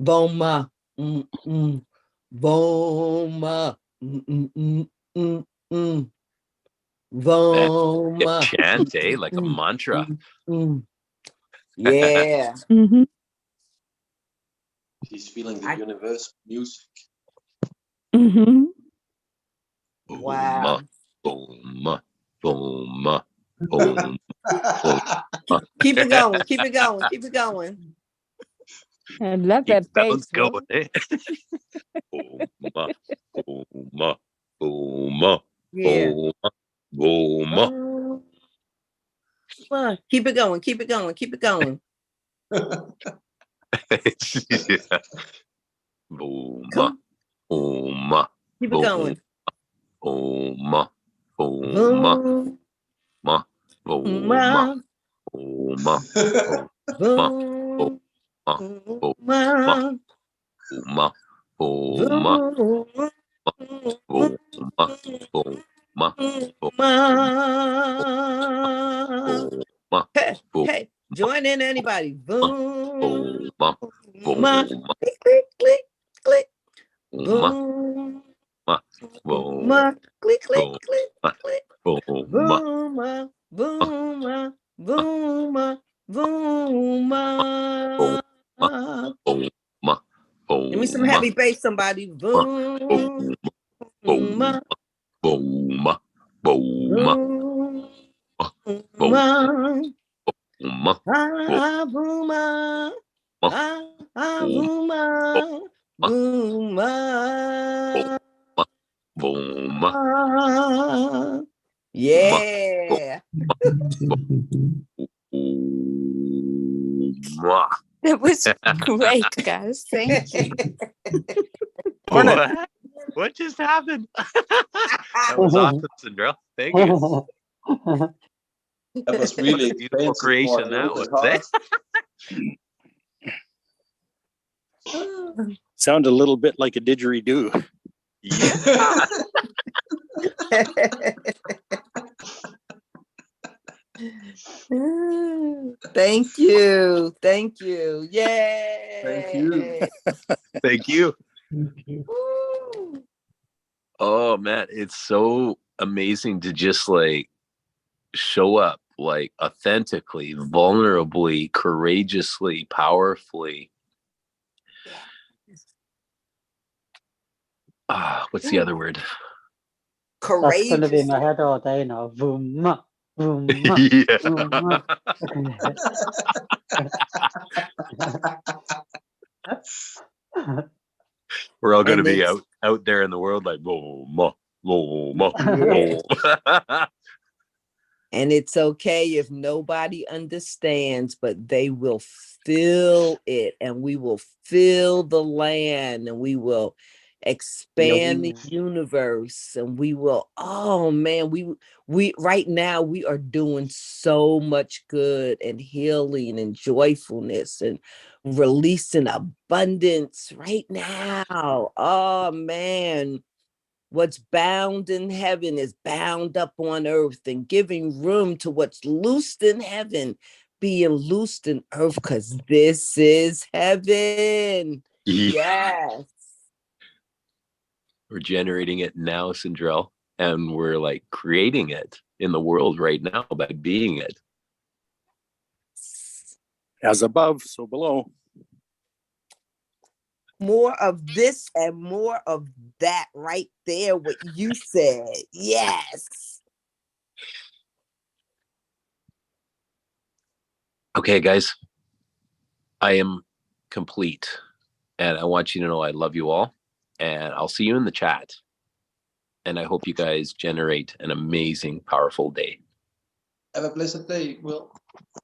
Voma. Mm-mm. Voma. Mm-mm. Voma. Chant, eh? Like a mantra. Yeah. Mm-hmm. He's feeling the universe music. Mm-hmm. Wow. Boom, boom, boom. Keep it going. Keep it going. Keep it going. I love Keep that bass. going, eh? Boom, boom, Yeah. boom. Keep it going. Keep it going. Keep it going. Yeah. Boom, Come. boom, Keep it going. boom, boom, Boom. boom, boom, Boom. Hey, join in anybody. Boom. Click, click, click, click. Boom. Click, click, click, click. Boom. Boom. Boom. Boom. Give me some heavy bass, somebody. Boom. boom, boom, boom, boom, Yeah. That was great, guys. Thank you. What just happened? That was awesome, Cinderella. Thank you. That was really What a beautiful expensive creation for a that little was. bit Sound a little bit like a didgeridoo. Yeah. Thank you. Thank you. Yay. Thank you. Thank you. Woo. Oh man, it's so amazing to just like show up like authentically, vulnerably, courageously, powerfully. What's the other word? That's going to be in my Courageously. head all day now. Boom, boom, Yeah. boom. We're all going to And be it's out there in the world like boom, boom, Yeah. boom. And it's okay if nobody understands, but they will feel it, and we will fill the land, and we will expand the universe, and we will, oh man, we right now we are doing so much good and healing and joyfulness and releasing abundance right now. Oh man. What's bound in heaven is bound up on earth, and giving room to what's loosed in heaven being loosed in earth, because this is heaven. Yes. We're generating it now, Sindrell, and we're like creating it in the world right now by being it. As above, so below. More of this and more of that right there, what you said. Yes. Okay, guys, I am complete. And I want you to know I love you all. And I'll see you in the chat. And I hope you guys generate an amazing, powerful day. Have a blessed day, Will.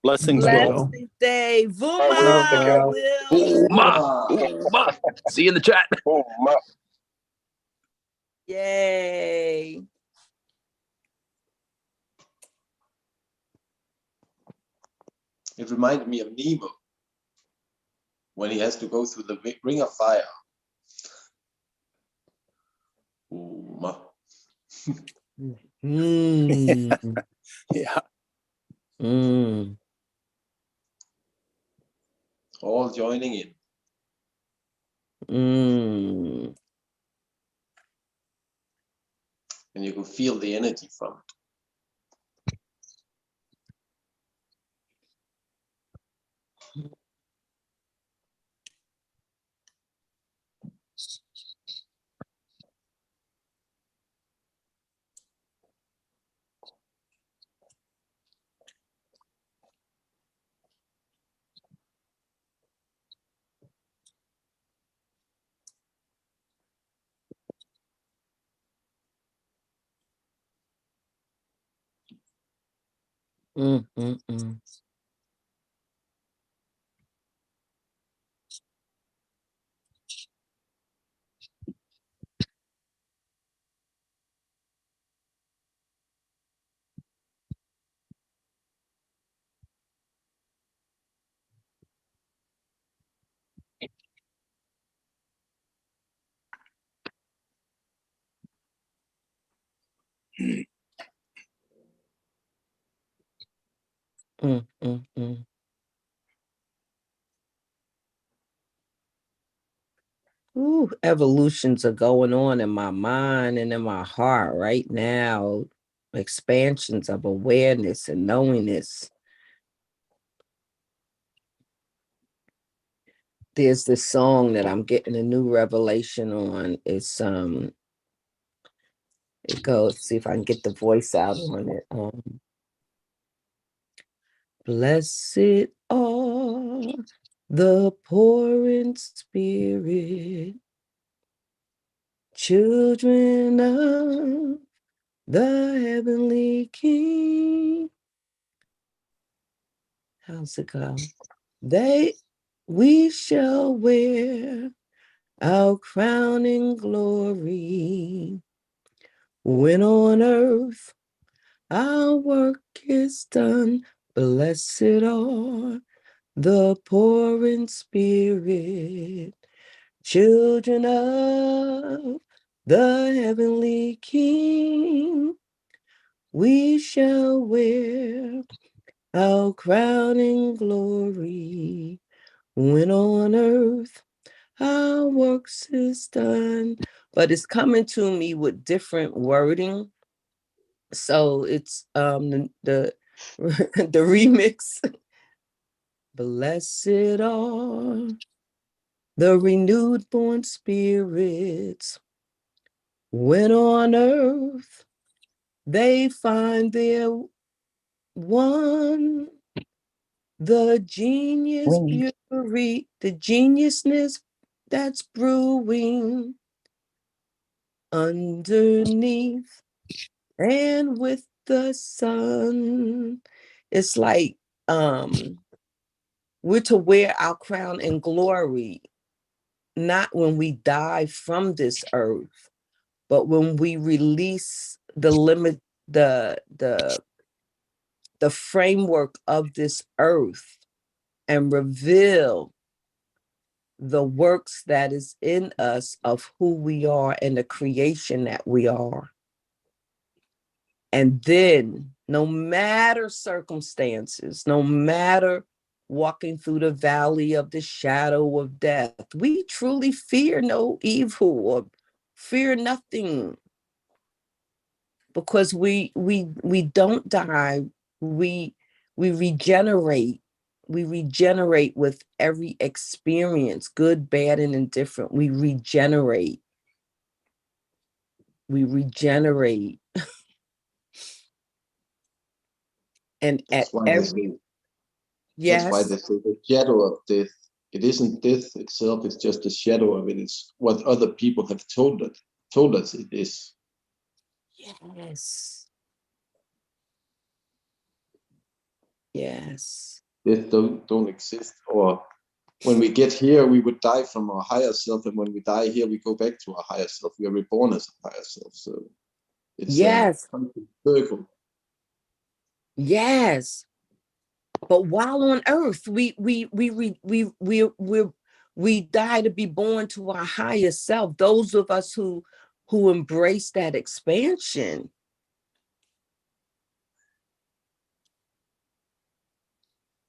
Blessings, Bye, Will. Will. Blessed day. Love Vuma, Miguel. Will. Uma. See you in the chat. Yay. It reminded me of Nemo when he has to go through the ring of fire. Uma. Yeah. All joining in. And you can feel the energy from it. Ooh, evolutions are going on in my mind and in my heart right now. Expansions of awareness and knowingness. There's this song that I'm getting a new revelation on. It's it goes, see if I can get the voice out on it. Blessed are the poor in spirit, children of the heavenly King. How's it go? We shall wear our crown in glory when on earth our work is done. Blessed are the poor in spirit, children of the heavenly King. We shall wear our crown in glory when on earth our works is done. But it's coming to me with different wording. So it's the remix. Blessed are the renewed born spirits when on earth they find their one. The genius fury, the geniusness that's brewing underneath and with the sun. It's like we're to wear our crown in glory, not when we die from this earth, but when we release the limit, the framework of this earth and reveal the works that is in us of who we are and the creation that we are. And then, no matter circumstances, no matter walking through the valley of the shadow of death, we truly fear no evil or fear nothing, because we don't die. We regenerate. We regenerate with every experience, good, bad, and indifferent. We regenerate. We regenerate. And That's at why they every, say, yes, that's why they say the shadow of death. It isn't death itself, it's just a shadow of it. It's what other people have told us it is. yes, yes, Death don't exist. Or when we get here, we would die from our higher self, and when we die here, we go back to our higher self. We are reborn as a higher self. So it's yes, a circle. yes. But while on earth, we die to be born to our higher self. Those of us who embrace that expansion.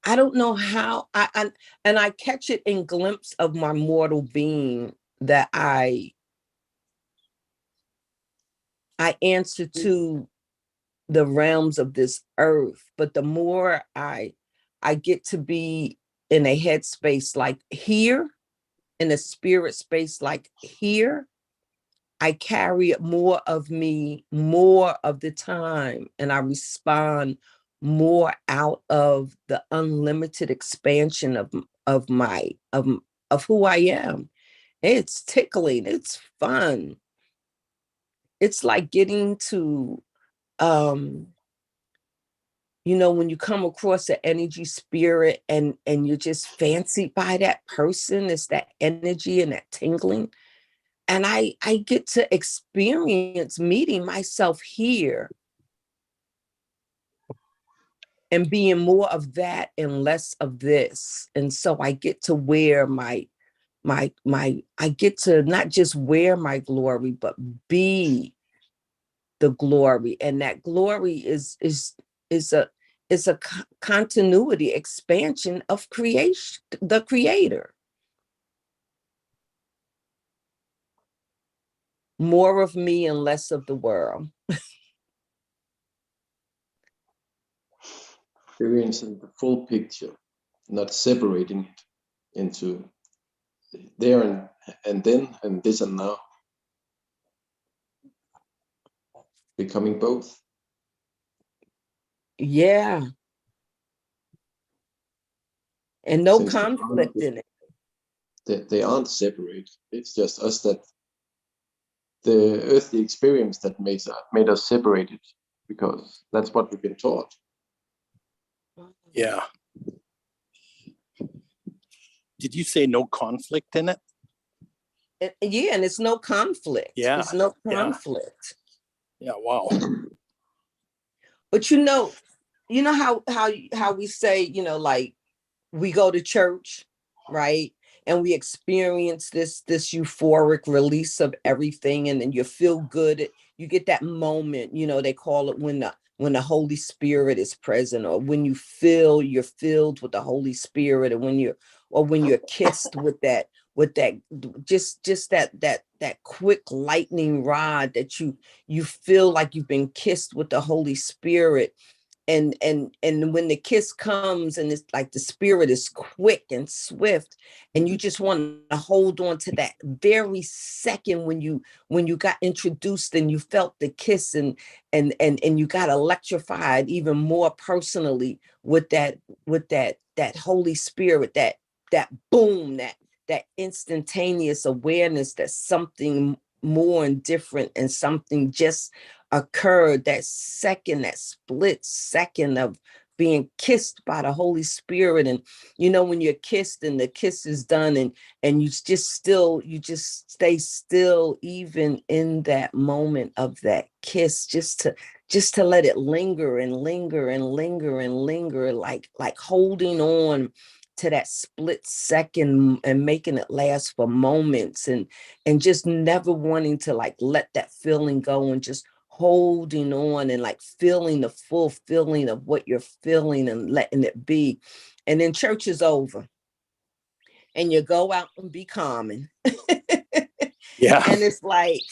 I don't know how I catch it in glimpse of my mortal being that I answer to the realms of this earth. But the more I get to be in a headspace like here, in a spirit space like here, I carry more of me more of the time, and I respond more out of the unlimited expansion of my of who I am. It's tickling, it's fun. It's like getting to when you come across an energy spirit and you're just fancied by that person, it's that energy and that tingling. And I get to experience meeting myself here and being more of that and less of this. And so I get to wear my I get to not just wear my glory, but be the glory. And that glory is a continuity expansion of creation, the creator. More of me and less of the world. Experiencing the full picture, not separating it into there and then and this and now. Becoming both. Yeah. And no Since conflict in it. They aren't separate. It's just us that the earthly experience that made us separated, because that's what we've been taught. Yeah. Did you say no conflict in it? Yeah, and it's no conflict. Yeah. It's no conflict. Yeah, wow. But you know how we say, like we go to church, right? And we experience this euphoric release of everything, and then you feel good. You get that moment, they call it when the Holy Spirit is present, or when you're filled with the Holy Spirit, and when you're kissed with that just that quick lightning rod that you feel like you've been kissed with the Holy Spirit. And when the kiss comes and it's like the spirit is quick and swift, and you just want to hold on to that very second when you got introduced and you felt the kiss, and you got electrified even more personally with that Holy Spirit, that boom, that instantaneous awareness that something more and different and something just occurred, that split second of being kissed by the Holy Spirit. And when you're kissed and the kiss is done, and you just stay still even in that moment of that kiss, just to let it linger and linger and linger and linger, like holding on to that split second and making it last for moments, and just never wanting to like let that feeling go, and just holding on and like feeling the full feeling of what you're feeling and letting it be. And then church is over and you go out and be common. Yeah. And it's like,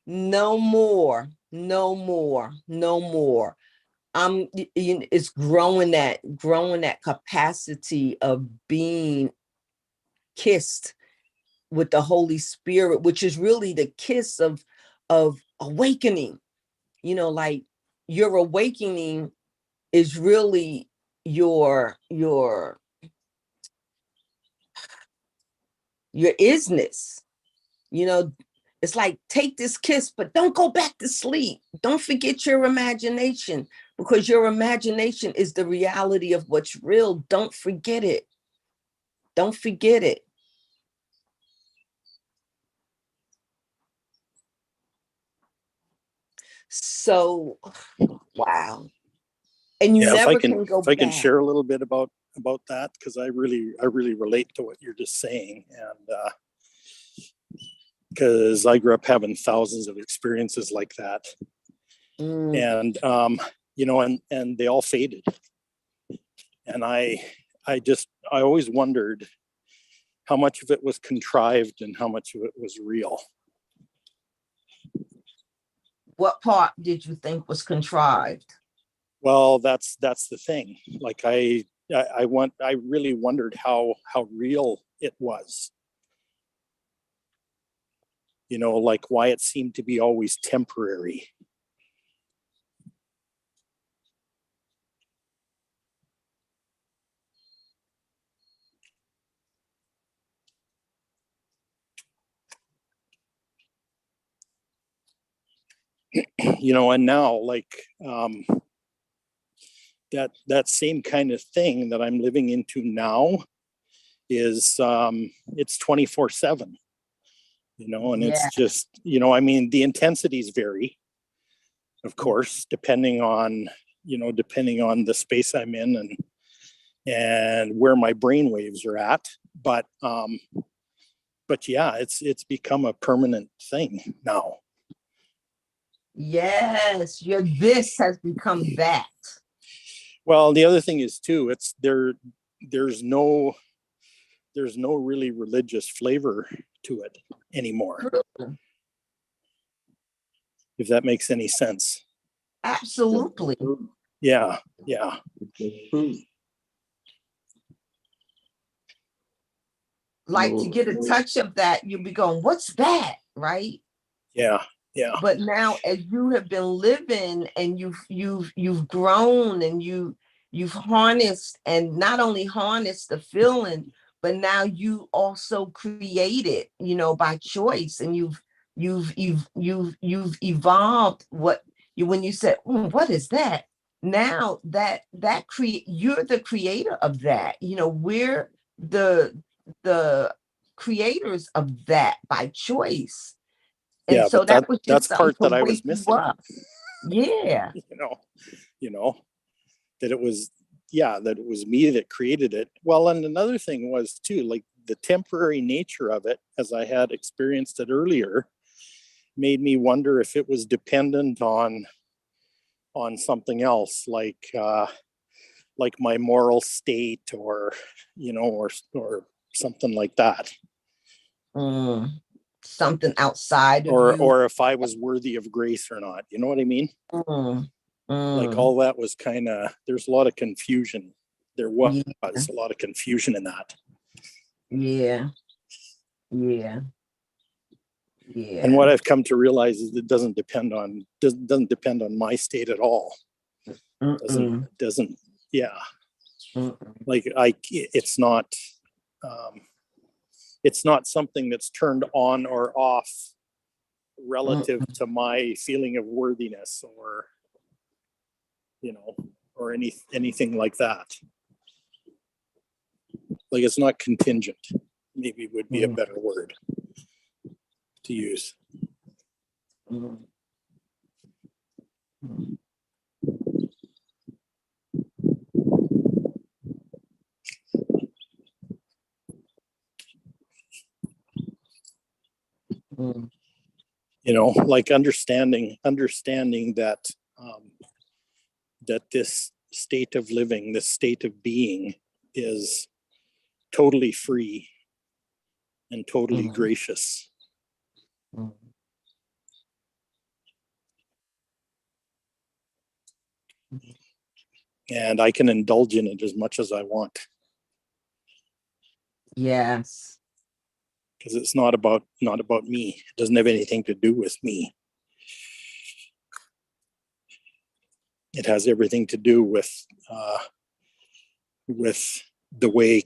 no more, no more, no more. It's growing that capacity of being kissed with the Holy Spirit, which is really the kiss of awakening. You know, like your awakening is really your isness. You know, it's like, take this kiss, but don't go back to sleep. Don't forget your imagination, because your imagination is the reality of what's real. Don't forget it. Don't forget it. So, wow. And you Yeah, never can go if I can back. share a little bit about that, because I really relate to what you're just saying, and because I grew up having thousands of experiences like that, and you know, and they all faded, and I always wondered how much of it was contrived and how much of it was real. What part did you think was contrived? Well, that's the thing. Like I really wondered how real it was. You know, like why it seemed to be always temporary. You know, and now like that same kind of thing that I'm living into now is it's 24/7. You know, and it's just, you know, I mean, the intensities vary, of course, depending on the space I'm in and where my brain waves are at. But yeah, it's become a permanent thing now. Yes, your this has become that. Well, the other thing is too, it's there's no really religious flavor to it anymore. True. If that makes any sense. Absolutely. Yeah. Like to get a touch of that, you'll be going, what's that? Right? Yeah. But now as you have been living and you've grown and you've harnessed, and not only harnessed the feeling, but now you also create it, you know, by choice. And you've evolved what you, when you said, what is that? Now that create, you're the creator of that. You know, we're the creators of that by choice. And Yeah, so but that was just that's something part to that I wake was you missing. up. Yeah. You know, that it was me that created it. Well, and another thing was too, like the temporary nature of it, as I had experienced it earlier, made me wonder if it was dependent on something else, like my moral state, or you know, or something like that. Something outside of you. Or if I was worthy of grace or not. You know what I mean? Like all that was kind of, there's a lot of confusion. There was a lot of confusion in that. Yeah. And what I've come to realize is it doesn't depend on my state at all. Doesn't. Yeah. Like it's not something that's turned on or off relative to my feeling of worthiness, or you know, or anything like that. Like it's not contingent, maybe would be a better word to use. You know, like understanding that that this state of living, this state of being is totally free and totally gracious. And I can indulge in it as much as I want. Yes. Because it's not about me. It doesn't have anything to do with me. It has everything to do with the way,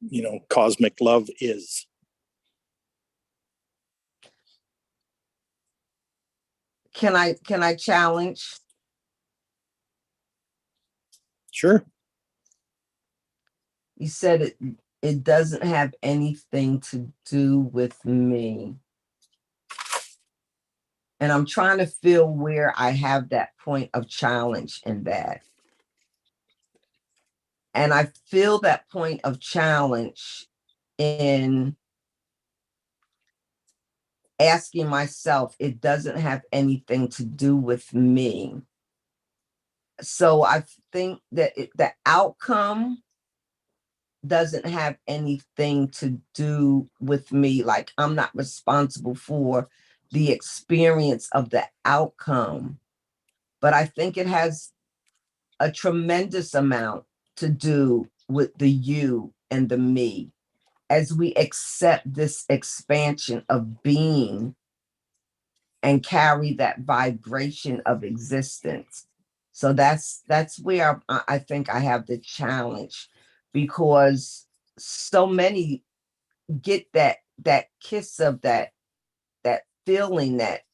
you know, cosmic love is. Can I challenge? Sure. You said it doesn't have anything to do with me. And I'm trying to feel where I have that point of challenge in that. And I feel that point of challenge in asking myself, it doesn't have anything to do with me. So I think that the outcome doesn't have anything to do with me. Like, I'm not responsible for the experience of the outcome, but I think it has a tremendous amount to do with the you and the me as we accept this expansion of being and carry that vibration of existence. So that's where I think I have the challenge, because so many get that kiss of that feeling, that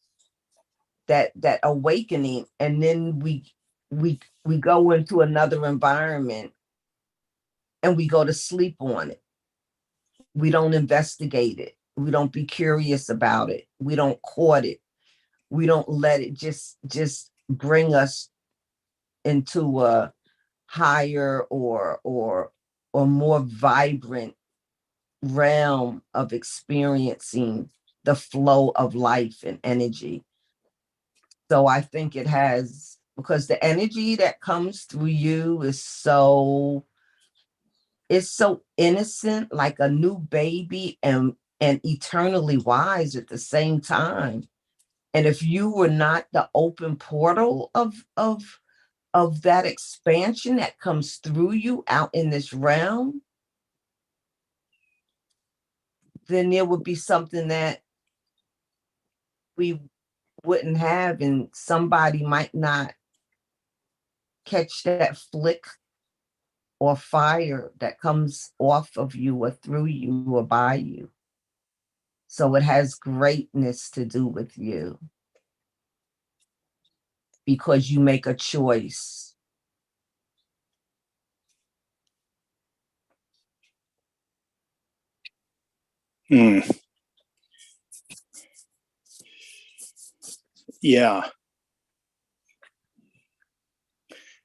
awakening, and then we go into another environment and we go to sleep on it. We don't investigate it. We don't be curious about it. We don't court it. We don't let it just bring us into a higher or more vibrant realm of experiencing the flow of life and energy. So I think it has, because the energy that comes through you is so innocent, like a new baby, and eternally wise at the same time. And if you were not the open portal of that expansion that comes through you out in this realm, then there would be something that we wouldn't have, and somebody might not catch that flick or fire that comes off of you or through you or by you. So it has greatness to do with you, because you make a choice. Yeah.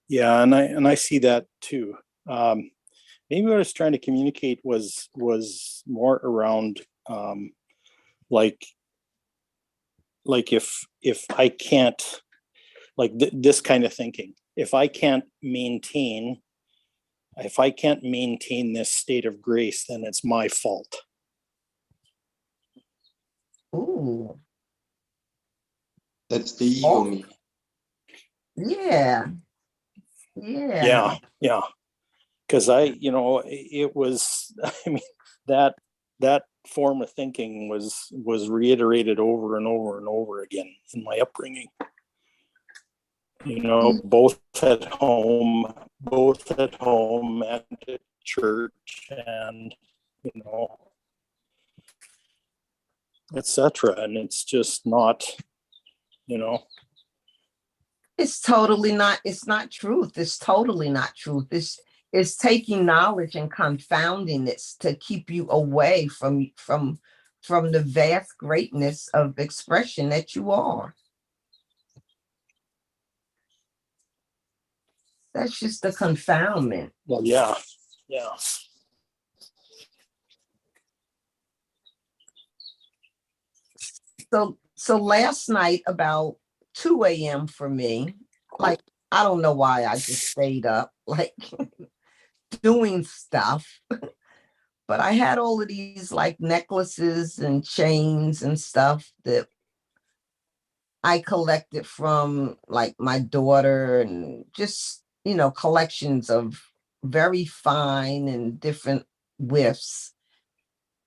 Yeah, and I see that too. Maybe what I was trying to communicate was more around like if I can't, like this kind of thinking, if I can't maintain this state of grace, then it's my fault. Ooh. That's the ego me. Yeah. Yeah. Because it was, I mean, that form of thinking was reiterated over and over and over again in my upbringing. Both at home and at church, and etc. And it's just not, It's totally not, it's not truth. It's totally not truth. It's taking knowledge and confounding it to keep you away from the vast greatness of expression that you are. That's just the confoundment. Well, yeah. So last night about 2 a.m. for me, like I don't know why I just stayed up, like doing stuff. But I had all of these like necklaces and chains and stuff that I collected from like my daughter, and just, collections of very fine and different whiffs.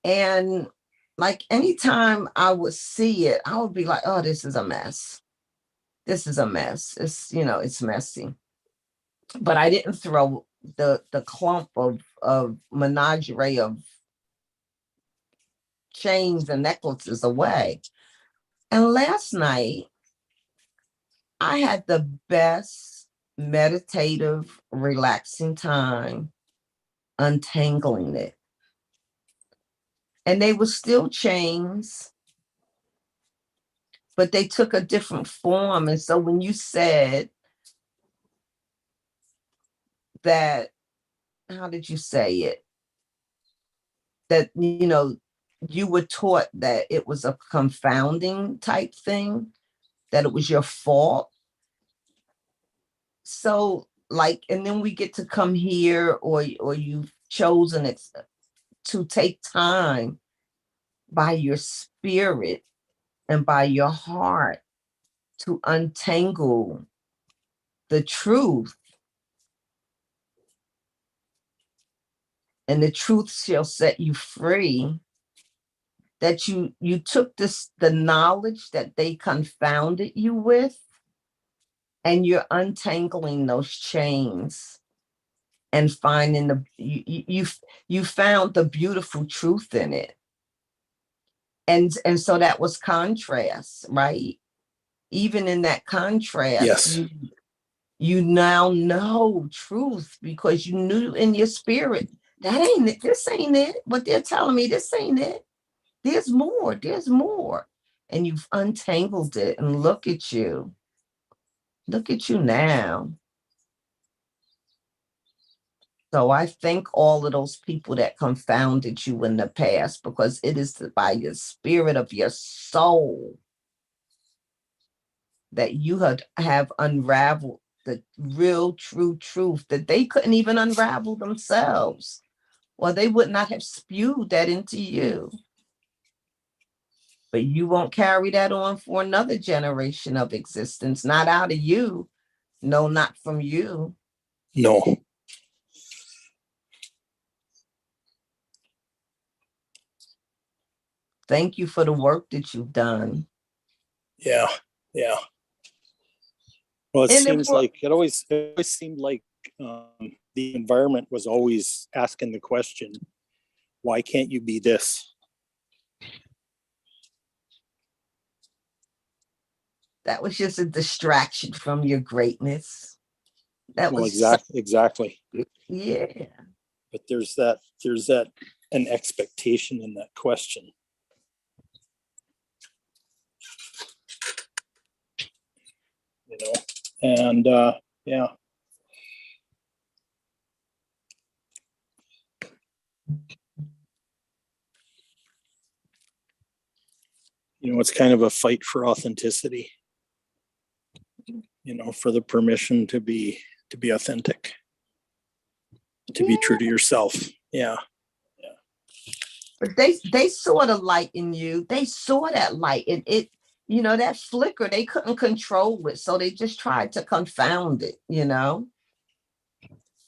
And like anytime I would see it, I would be like, oh, this is a mess. This is a mess. It's messy. But I didn't throw the clump of menagerie of chains and necklaces away. And last night, I had the best meditative, relaxing time untangling it. And they were still chains, but they took a different form. And so when you said that, how did you say it? That, you were taught that it was a confounding type thing, that it was your fault. So like, and then we get to come here, or you've chosen it to take time by your spirit and by your heart to untangle the truth. And the truth shall set you free. That you took the knowledge that they confounded you with, and you're untangling those chains and finding you found the beautiful truth in it. And so that was contrast, right? Even in that contrast, Yes. you now know truth, because you knew in your spirit, that ain't it, this ain't it. But they're telling me this ain't it. There's more. And you've untangled it, and look at you. Look at you now. So I thank all of those people that confounded you in the past, because it is by your spirit of your soul that you have unraveled the real, true truth that they couldn't even unravel themselves, or they would not have spewed that into you. But you won't carry that on for another generation of existence, not out of you. No, not from you. No. Thank you for the work that you've done. Yeah. Well, it And always seemed like the environment was always asking the question, why can't you be this? that was just a distraction from your greatness. That Well, was exactly. Yeah. But there's that an expectation in that question. And yeah. It's kind of a fight for authenticity, for the permission to be authentic, to be true to yourself. Yeah. But they saw the light in you. They saw that light. It that flicker, they couldn't control it. So they just tried to confound it,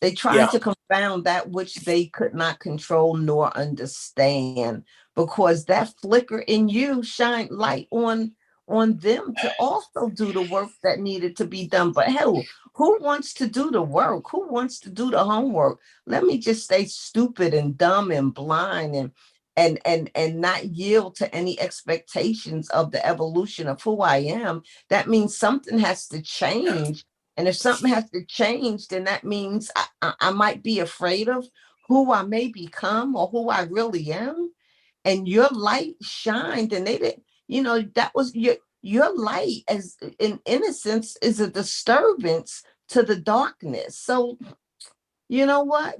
They tried to confound that which they could not control nor understand, because that flicker in you shined light on them to also do the work that needed to be done. But hell, who wants to do the work? Who wants to do the homework? Let me just stay stupid and dumb and blind and not yield to any expectations of the evolution of who I am. That means something has to change. And if something has to change, then that means I might be afraid of who I may become or who I really am. And your light shined, and they didn't, that was your light, as in innocence, is a disturbance to the darkness. So you know what?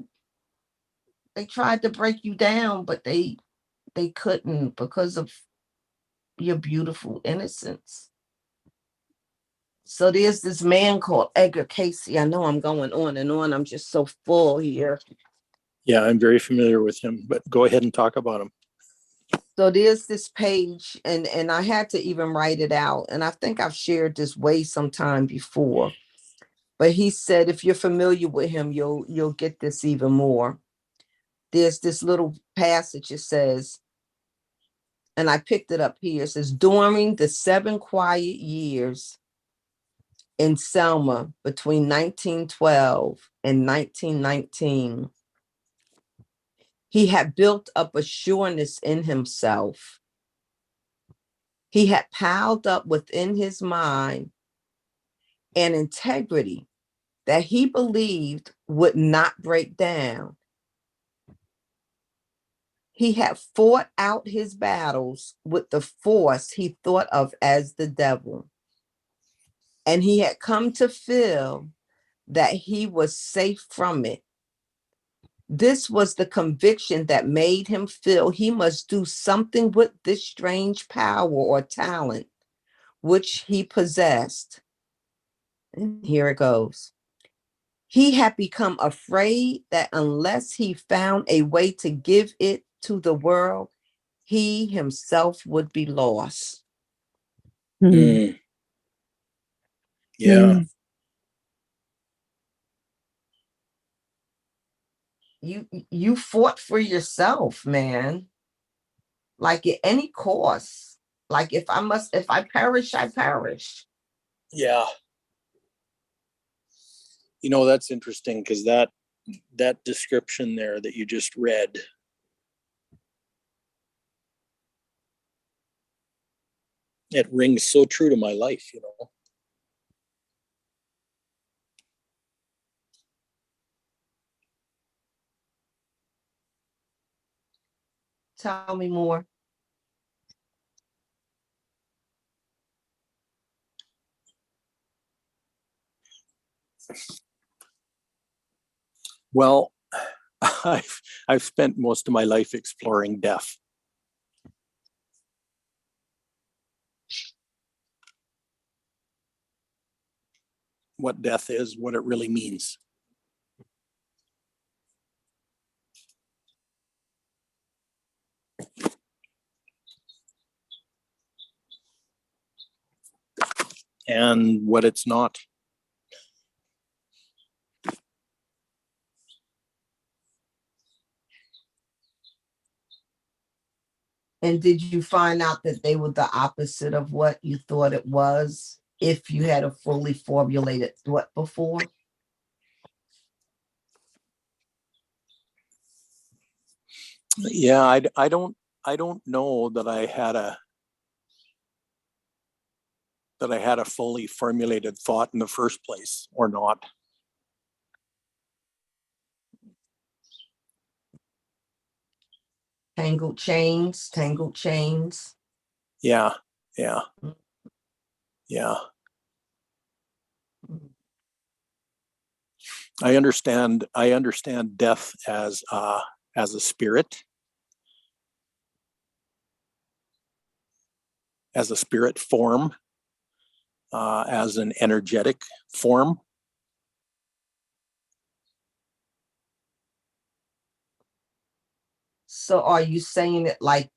They tried to break you down, but they couldn't, because of your beautiful innocence. So there's this man called Edgar Casey. I know I'm going on and on. I'm just so full here. Yeah, I'm very familiar with him, but go ahead and talk about him. So there's this page, and I had to even write it out. And I think I've shared this way sometime before. But he said, if you're familiar with him, you'll get this even more. There's this little passage. It says, and I picked it up here. It says, during the 7 quiet years in Selma between 1912 and 1919, he had built up a sureness in himself. He had piled up within his mind an integrity that he believed would not break down. He had fought out his battles with the force he thought of as the devil. And he had come to feel that he was safe from it. This was the conviction that made him feel he must do something with this strange power or talent which he possessed. And here it goes. He had become afraid that unless he found a way to give it to the world, he himself would be lost. Yeah. You fought for yourself, man. Like at any cost. Like if I perish, I perish. Yeah. You know, that's interesting because that description there that you just read, it rings so true to my life, you know. Tell me more. Well, I've spent most of my life exploring death. What death is, what it really means. And what it's not. And did you find out that they were the opposite of what you thought it was if you had a fully formulated thought before? Yeah, I don't know that I had a fully formulated thought in the first place or not. Tangled chains, tangled chains. Yeah. I understand death as a spirit, as a spirit form, as an energetic form. So are you saying it like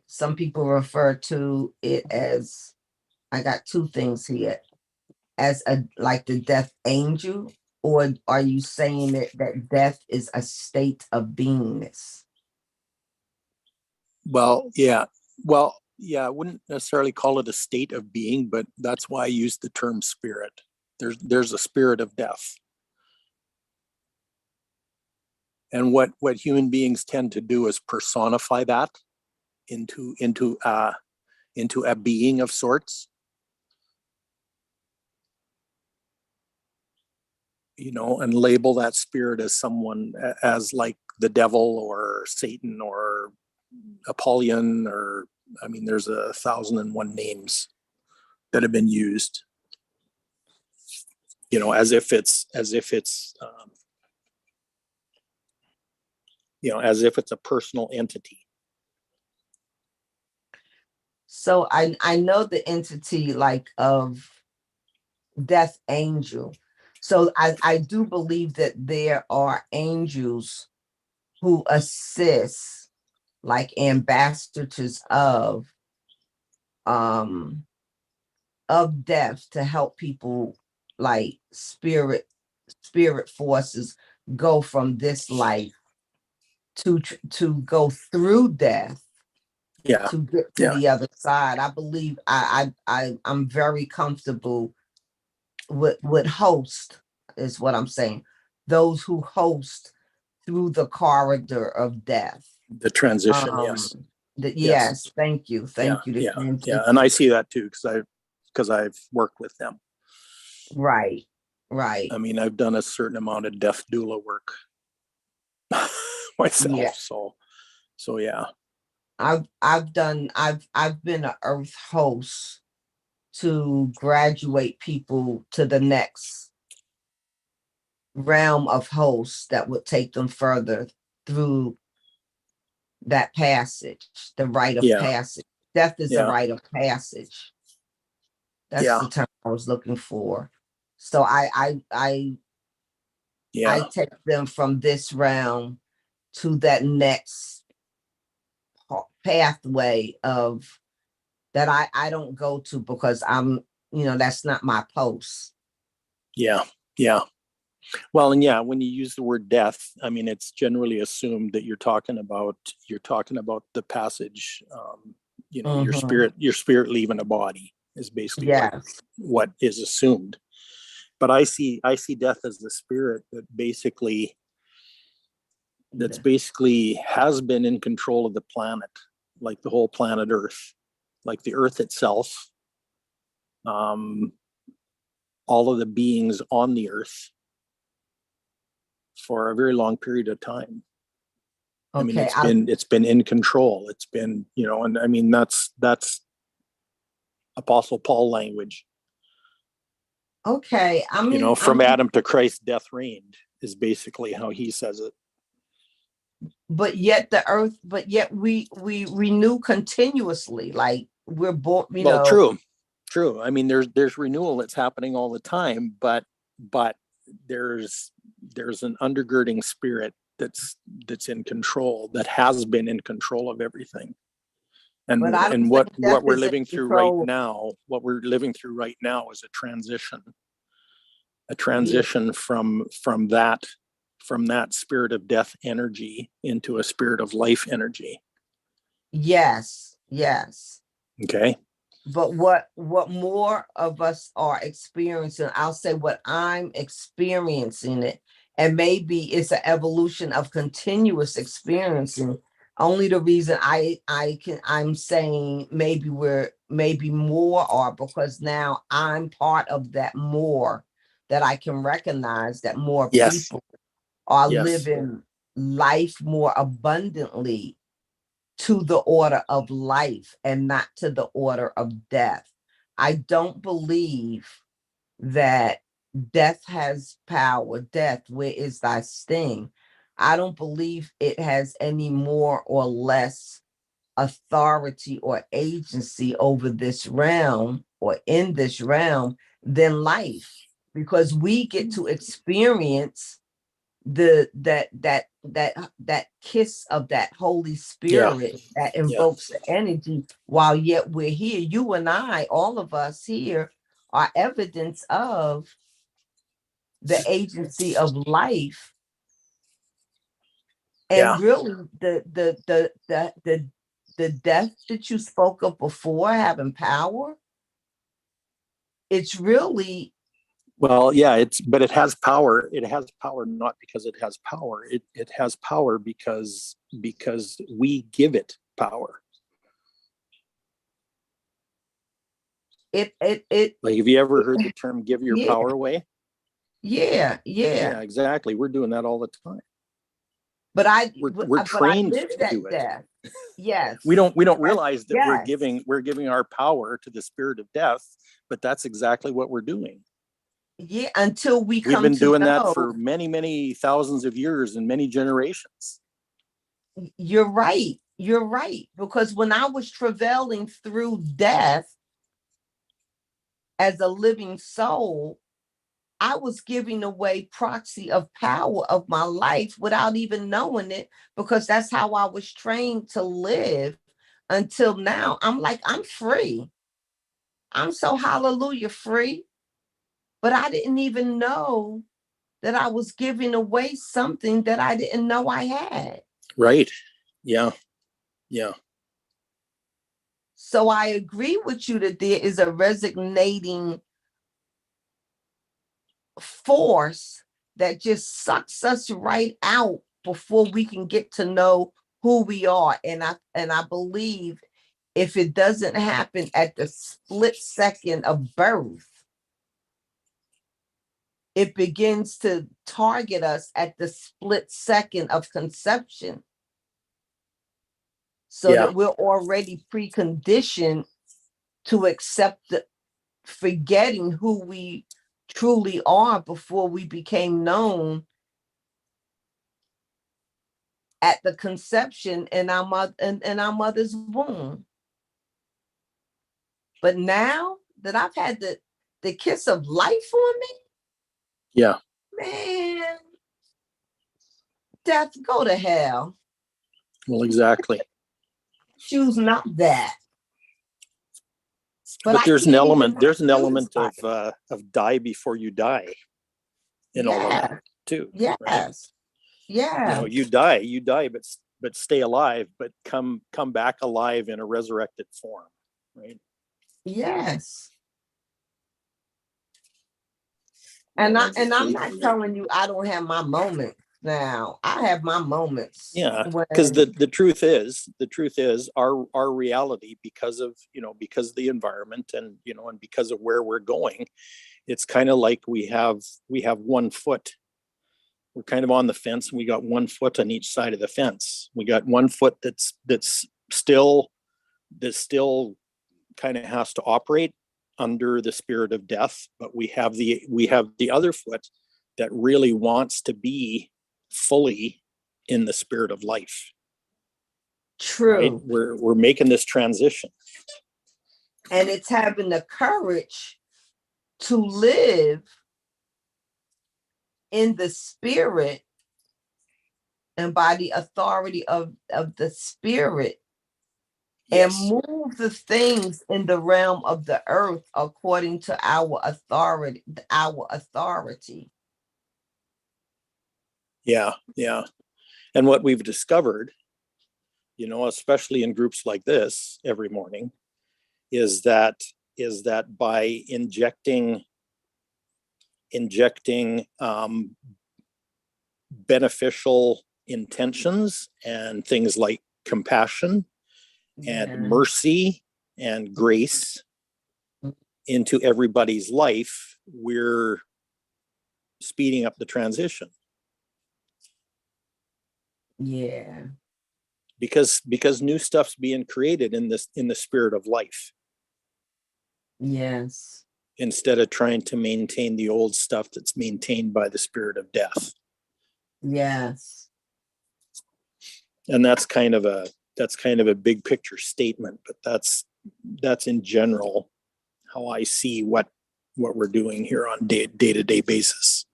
some people refer to it as, I got 2 things here, as like the death angel, or are you saying that death is a state of beingness? Well, yeah, I wouldn't necessarily call it a state of being, but that's why I use the term spirit. There's a spirit of death. And what human beings tend to do is personify that into a being of sorts. You know, and label that spirit as someone, as like the devil or Satan or Apollyon, or I mean, there's 1,001 names that have been used. You know, as if it's you know, as if it's a personal entity. So I know the entity like of Death Angel. So I do believe that there are angels who assist, like ambassadors of death, to help people, like spirit forces, go from this life to go through death Yeah. to get to Yeah. the other side. I believe I'm very comfortable with host, is what I'm saying. Those who host through the corridor of death. The transition, yes. Yes, thank you. Yeah, The yeah, transition. and I see that too, because I've worked with them. Right. I mean, I've done a certain amount of death doula work myself. Yeah. So yeah. I've been an earth host to graduate people to the next realm of hosts that would take them further through that passage, the rite of Yeah. passage. Death is a Yeah. rite of passage. That's Yeah. the term I was looking for. So I Yeah. take them from this realm to that next pathway of that I don't go to, because I'm, that's not my post. Yeah. Yeah. Well, and yeah, when you use the word death, I mean, it's generally assumed that you're talking about the passage, your spirit leaving a body is basically what is assumed. But I see death as the spirit that's basically has been in control of the planet, like the whole planet Earth, like the Earth itself, all of the beings on the Earth for a very long period of time. I mean, it's been in control. It's been, and I mean, that's Apostle Paul language. Okay. I mean, from Adam to Christ, death reigned is basically how he says it. But yet we renew continuously. Like we're born, True. I mean, there's renewal that's happening all the time, but there's an undergirding spirit that's in control, that has been in control of everything. And what we're living through right now, is a transition from that spirit of death energy into a spirit of life energy. Yes. Okay. But what more of us are experiencing, I'll say what I'm experiencing it, and maybe it's an evolution of continuous experiencing. Only the reason I'm saying maybe more are because now I'm part of that more, that I can recognize that more people are living life more abundantly to the order of life and not to the order of death. I don't believe that death has power. Death, where is thy sting? I don't believe it has any more or less authority or agency over this realm or in this realm than life, because we get to experience that kiss of that Holy Spirit that invokes the energy, while yet we're here. You and I, all of us here, are evidence of the agency of life. And really the death that you spoke of before, having power, it's really, well, yeah, but it has power. It has power not because it has power. It has power because we give it power. It like, have you ever heard the term "give your power away"? Yeah, exactly. We're doing that all the time. But we're trained to do it. Death. Yes. We don't realize that we're giving our power to the spirit of death, but that's exactly what we're doing. Yeah, until we've been doing that for many, many thousands of years and many generations. You're right. you're right. Because when I was travailing through death as a living soul, I was giving away proxy of power of my life without even knowing it, because that's how I was trained to live until now. I'm like, I'm free. I'm so hallelujah free. But I didn't even know that I was giving away something that I didn't know I had. Right. Yeah. Yeah. So I agree with you that there is a resonating force that just sucks us right out before we can get to know who we are. And I believe if it doesn't happen at the split second of birth, it begins to target us at the split second of conception. So Yeah. that we're already preconditioned to accept the forgetting who we truly are before we became known at the conception in our mother's womb. But now that I've had the kiss of life on me, Yeah. man, death, go to hell. Well, exactly. Choose not that. But I there's an can't even element. There's an choose element life. of die before you die in all of Yeah. that too. Yes. Right? Yeah. You know, you die, but stay alive, but come back alive in a resurrected form. Right. Yes. And I'm not telling you I don't have my moments now. I have my moments. Yeah, when because the truth is our reality, because of the environment and and because of where we're going, it's kind of like we have 1 foot. We're kind of on the fence, and we got 1 foot on each side of the fence. We got 1 foot that's still kind of has to operate under the spirit of death, but we have the other foot that really wants to be fully in the spirit of life. True. Right? We're making this transition. And it's having the courage to live in the spirit and by the authority of the spirit. Yes. And move the things in the realm of the earth according to our authority. Yeah. And what we've discovered, especially in groups like this every morning, is that by injecting beneficial intentions and things like compassion and mercy and grace into everybody's life, we're speeding up the transition. Yeah. Because new stuff's being created in the spirit of life. Yes. Instead of trying to maintain the old stuff that's maintained by the spirit of death. Yes. And that's kind of a big picture statement, but that's in general how I see what we're doing here on day-to-day basis.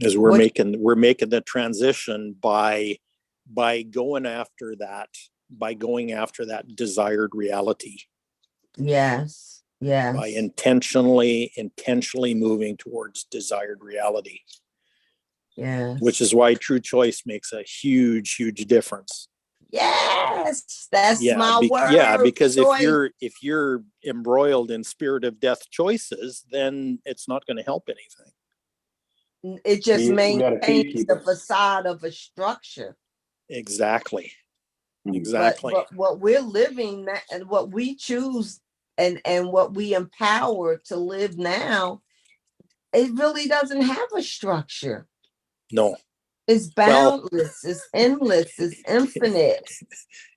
Is we're making the transition by going after that desired reality. Yes. Yes. By intentionally moving towards desired reality. Yes. Which is why true choice makes a huge difference. Yes, that's my word. Yeah, because choice. if you're embroiled in spirit of death choices, then it's not going to help anything. It just maintains the facade of a structure. Exactly. But what we're living and what we choose and what we empower to live now, it really doesn't have a structure. No. It's boundless, it's endless, it's infinite.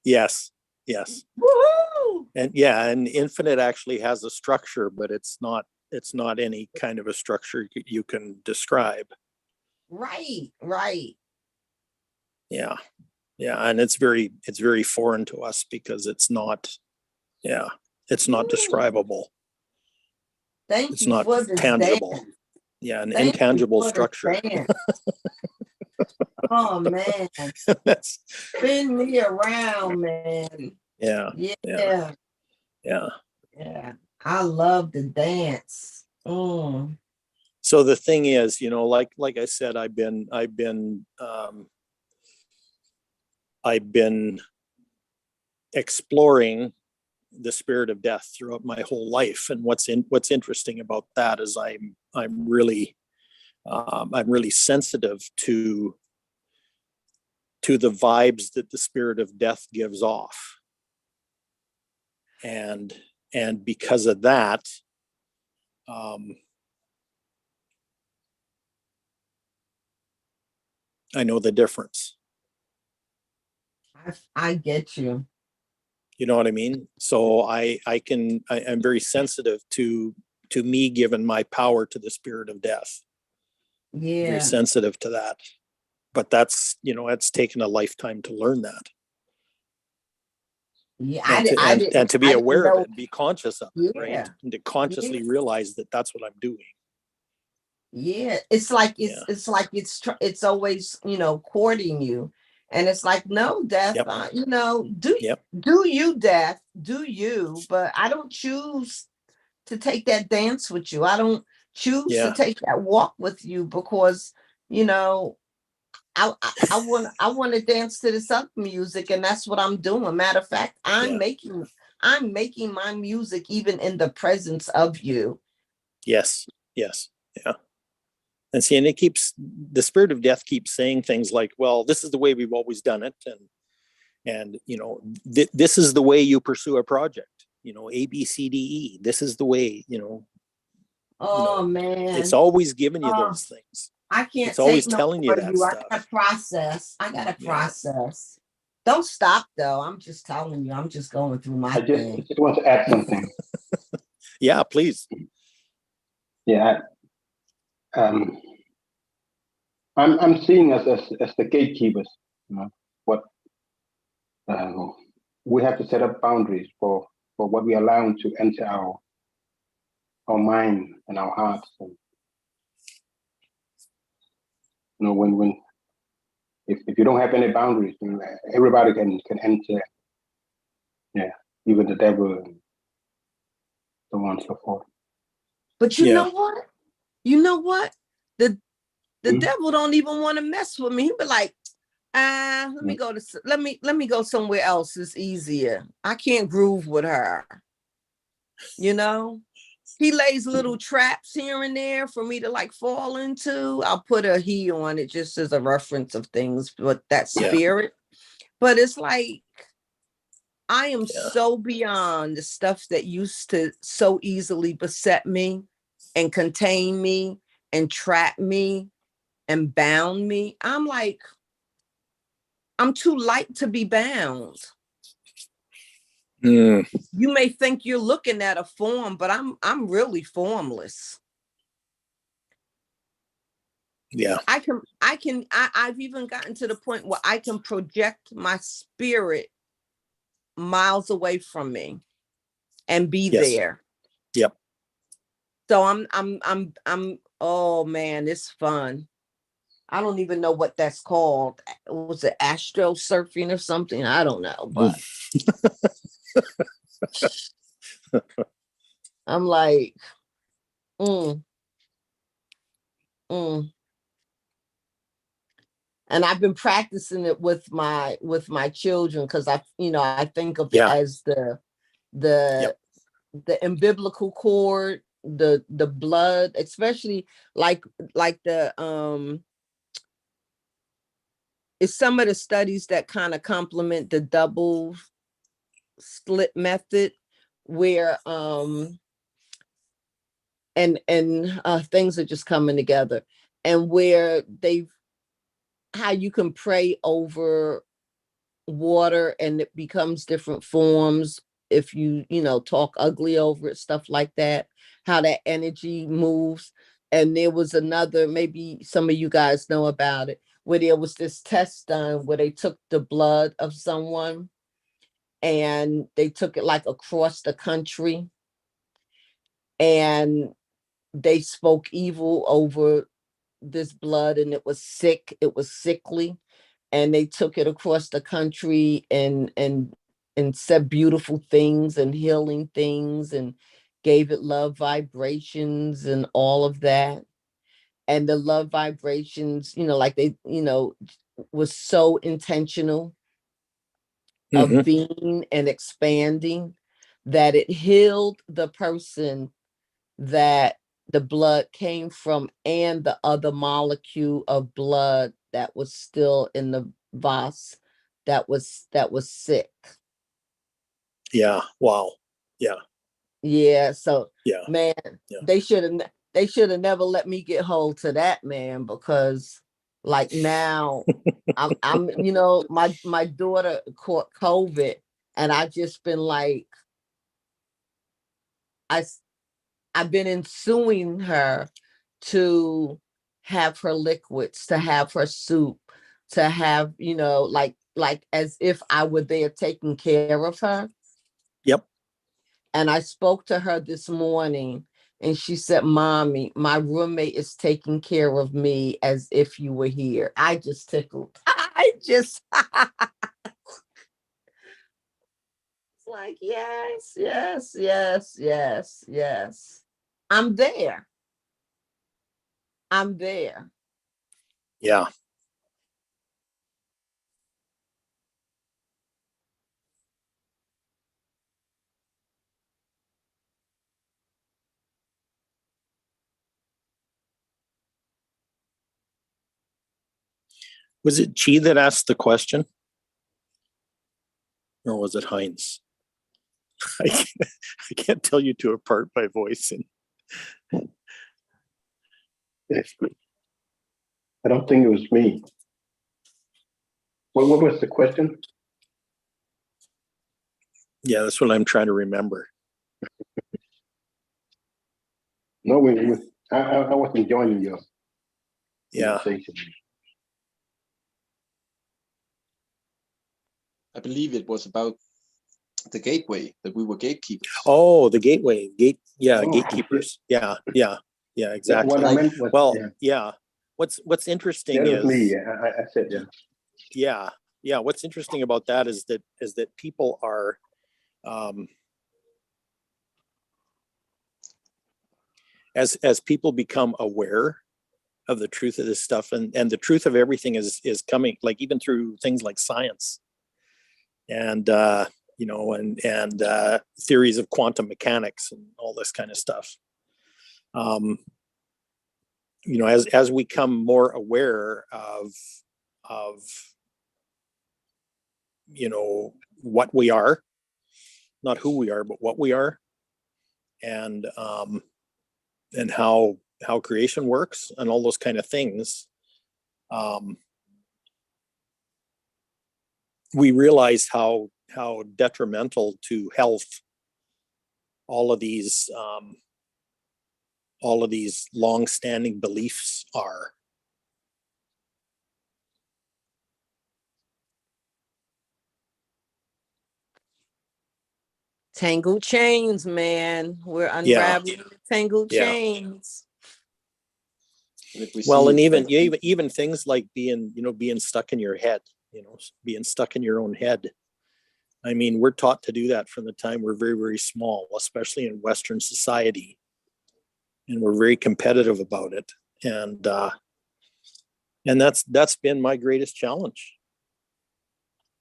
Yes. Woohoo! And infinite actually has a structure, but it's not any kind of a structure you can describe. Right. Yeah. Yeah, and it's very foreign to us because it's not, yeah, it's not describable. Thank It's you not for the tangible. dance. Yeah, an Thank you intangible for the structure. dance. Oh man, That's, spin me around, man. yeah, Yeah, yeah. yeah. I love the dance. Mm. So the thing is, like I said, I've been exploring the spirit of death throughout my whole life, and what's interesting about that is I'm really sensitive to the vibes that the spirit of death gives off, and because of that, I know the difference. I get you. You know what I mean? So I'm very sensitive to me giving my power to the spirit of death. Very Yeah, sensitive to that. But that's, it's taken a lifetime to learn that. yeah. And to be I didn't aware of know. it and be conscious of it, right? Yeah, And to consciously realize that that's what I'm doing. yeah. It's like Yeah. it's always courting you, and it's like, no, death. Yep. Do you, death? Do you? But I don't choose to take that dance with you. I don't choose Yeah. to take that walk with you because I want to dance to this other music, and that's what I'm doing. Matter of fact, I'm making my music even in the presence of you. Yes. Yes. Yeah. And see, and the spirit of death keeps saying things like, well, this is the way we've always done it. And this is the way you pursue a project, A, B, C, D, E. This is the way, Oh man. It's always giving you those things. I can't It's always take no telling you more that of you. stuff. I gotta Yeah. process. Don't stop though. I'm just telling you, I'm just going through my I thing. just want to add something. Yeah, please. Yeah. I'm seeing us as the gatekeepers. What we have to set up boundaries for what we allow to enter our mind and our hearts. And, when if you don't have any boundaries, everybody can enter. Yeah, even the devil and so on and so forth. But you know what? The devil don't even want to mess with me. He be like, let me go somewhere else. It's easier. I can't groove with her. He lays little traps here and there for me to like fall into. I'll put a he on it just as a reference of things, but that spirit. But it's like, I am so beyond the stuff that used to so easily beset me and contain me and trap me and bound me. I'm like, I'm too light to be bound. You may think you're looking at a form, but I'm really formless. Yeah. I've even gotten to the point where I can project my spirit miles away from me and be there. Yep. So I'm oh man, it's fun. I don't even know what that's called. Was it astro surfing or something? I don't know, but I'm like, and I've been practicing it with my children because I think of it as the umbilical cord, the blood, especially like the it's some of the studies that kind of complement the double slit method where and things are just coming together, and where how you can pray over water and it becomes different forms if you talk ugly over it, stuff like that, how that energy moves. And there was another, maybe some of you guys know about it, where there was this test done where they took the blood of someone and they took it like across the country and they spoke evil over this blood and it was sick, it was sickly, and they took it across the country and said beautiful things and healing things and gave it love vibrations and all of that. And the love vibrations, like they, was so intentional Mhm. of being and expanding that it healed the person that the blood came from and the other molecule of blood that was still in the vase that was sick. Yeah. Wow. Yeah. Yeah, so Yeah. man, Yeah. they should have never let me get hold to that, man, because like now I'm my daughter caught COVID and I just been like I've been ensuing her to have her liquids, to have her soup, to have, like as if I were there taking care of her. Yep. And I spoke to her this morning and she said, Mommy, my roommate is taking care of me as if you were here. I just tickled. It's like, yes, yes, yes, yes, yes. I'm there. I'm there. Yeah. Was it Chi that asked the question? Or was it Heinz? I can't tell you two apart by voice. I don't think it was me. What was the question? Yeah, that's what I'm trying to remember. No, I was enjoying your Yeah. conversation. I believe it was about the gateway, that we were gatekeepers. Oh, the gateway. Oh, Gatekeepers. Yeah, exactly. What I meant was, Well, yeah. What's interesting that was me. is I said, yeah. yeah. What's interesting about that is that people are as people become aware of the truth of this stuff and the truth of everything is coming, like even through things like science and and theories of quantum mechanics and all this kind of stuff. As we come more aware of what we are, not who we are, but what we are, and how creation works and all those kind of things, we realize how detrimental to health all of these long-standing beliefs are. Tangled chains, man. We're unraveling the tangled chains. Well, and even things like being stuck in your head, being stuck in your own head. I mean, we're taught to do that from the time we're very, very small, especially in Western society. And we're very competitive about it. And that's been my greatest challenge.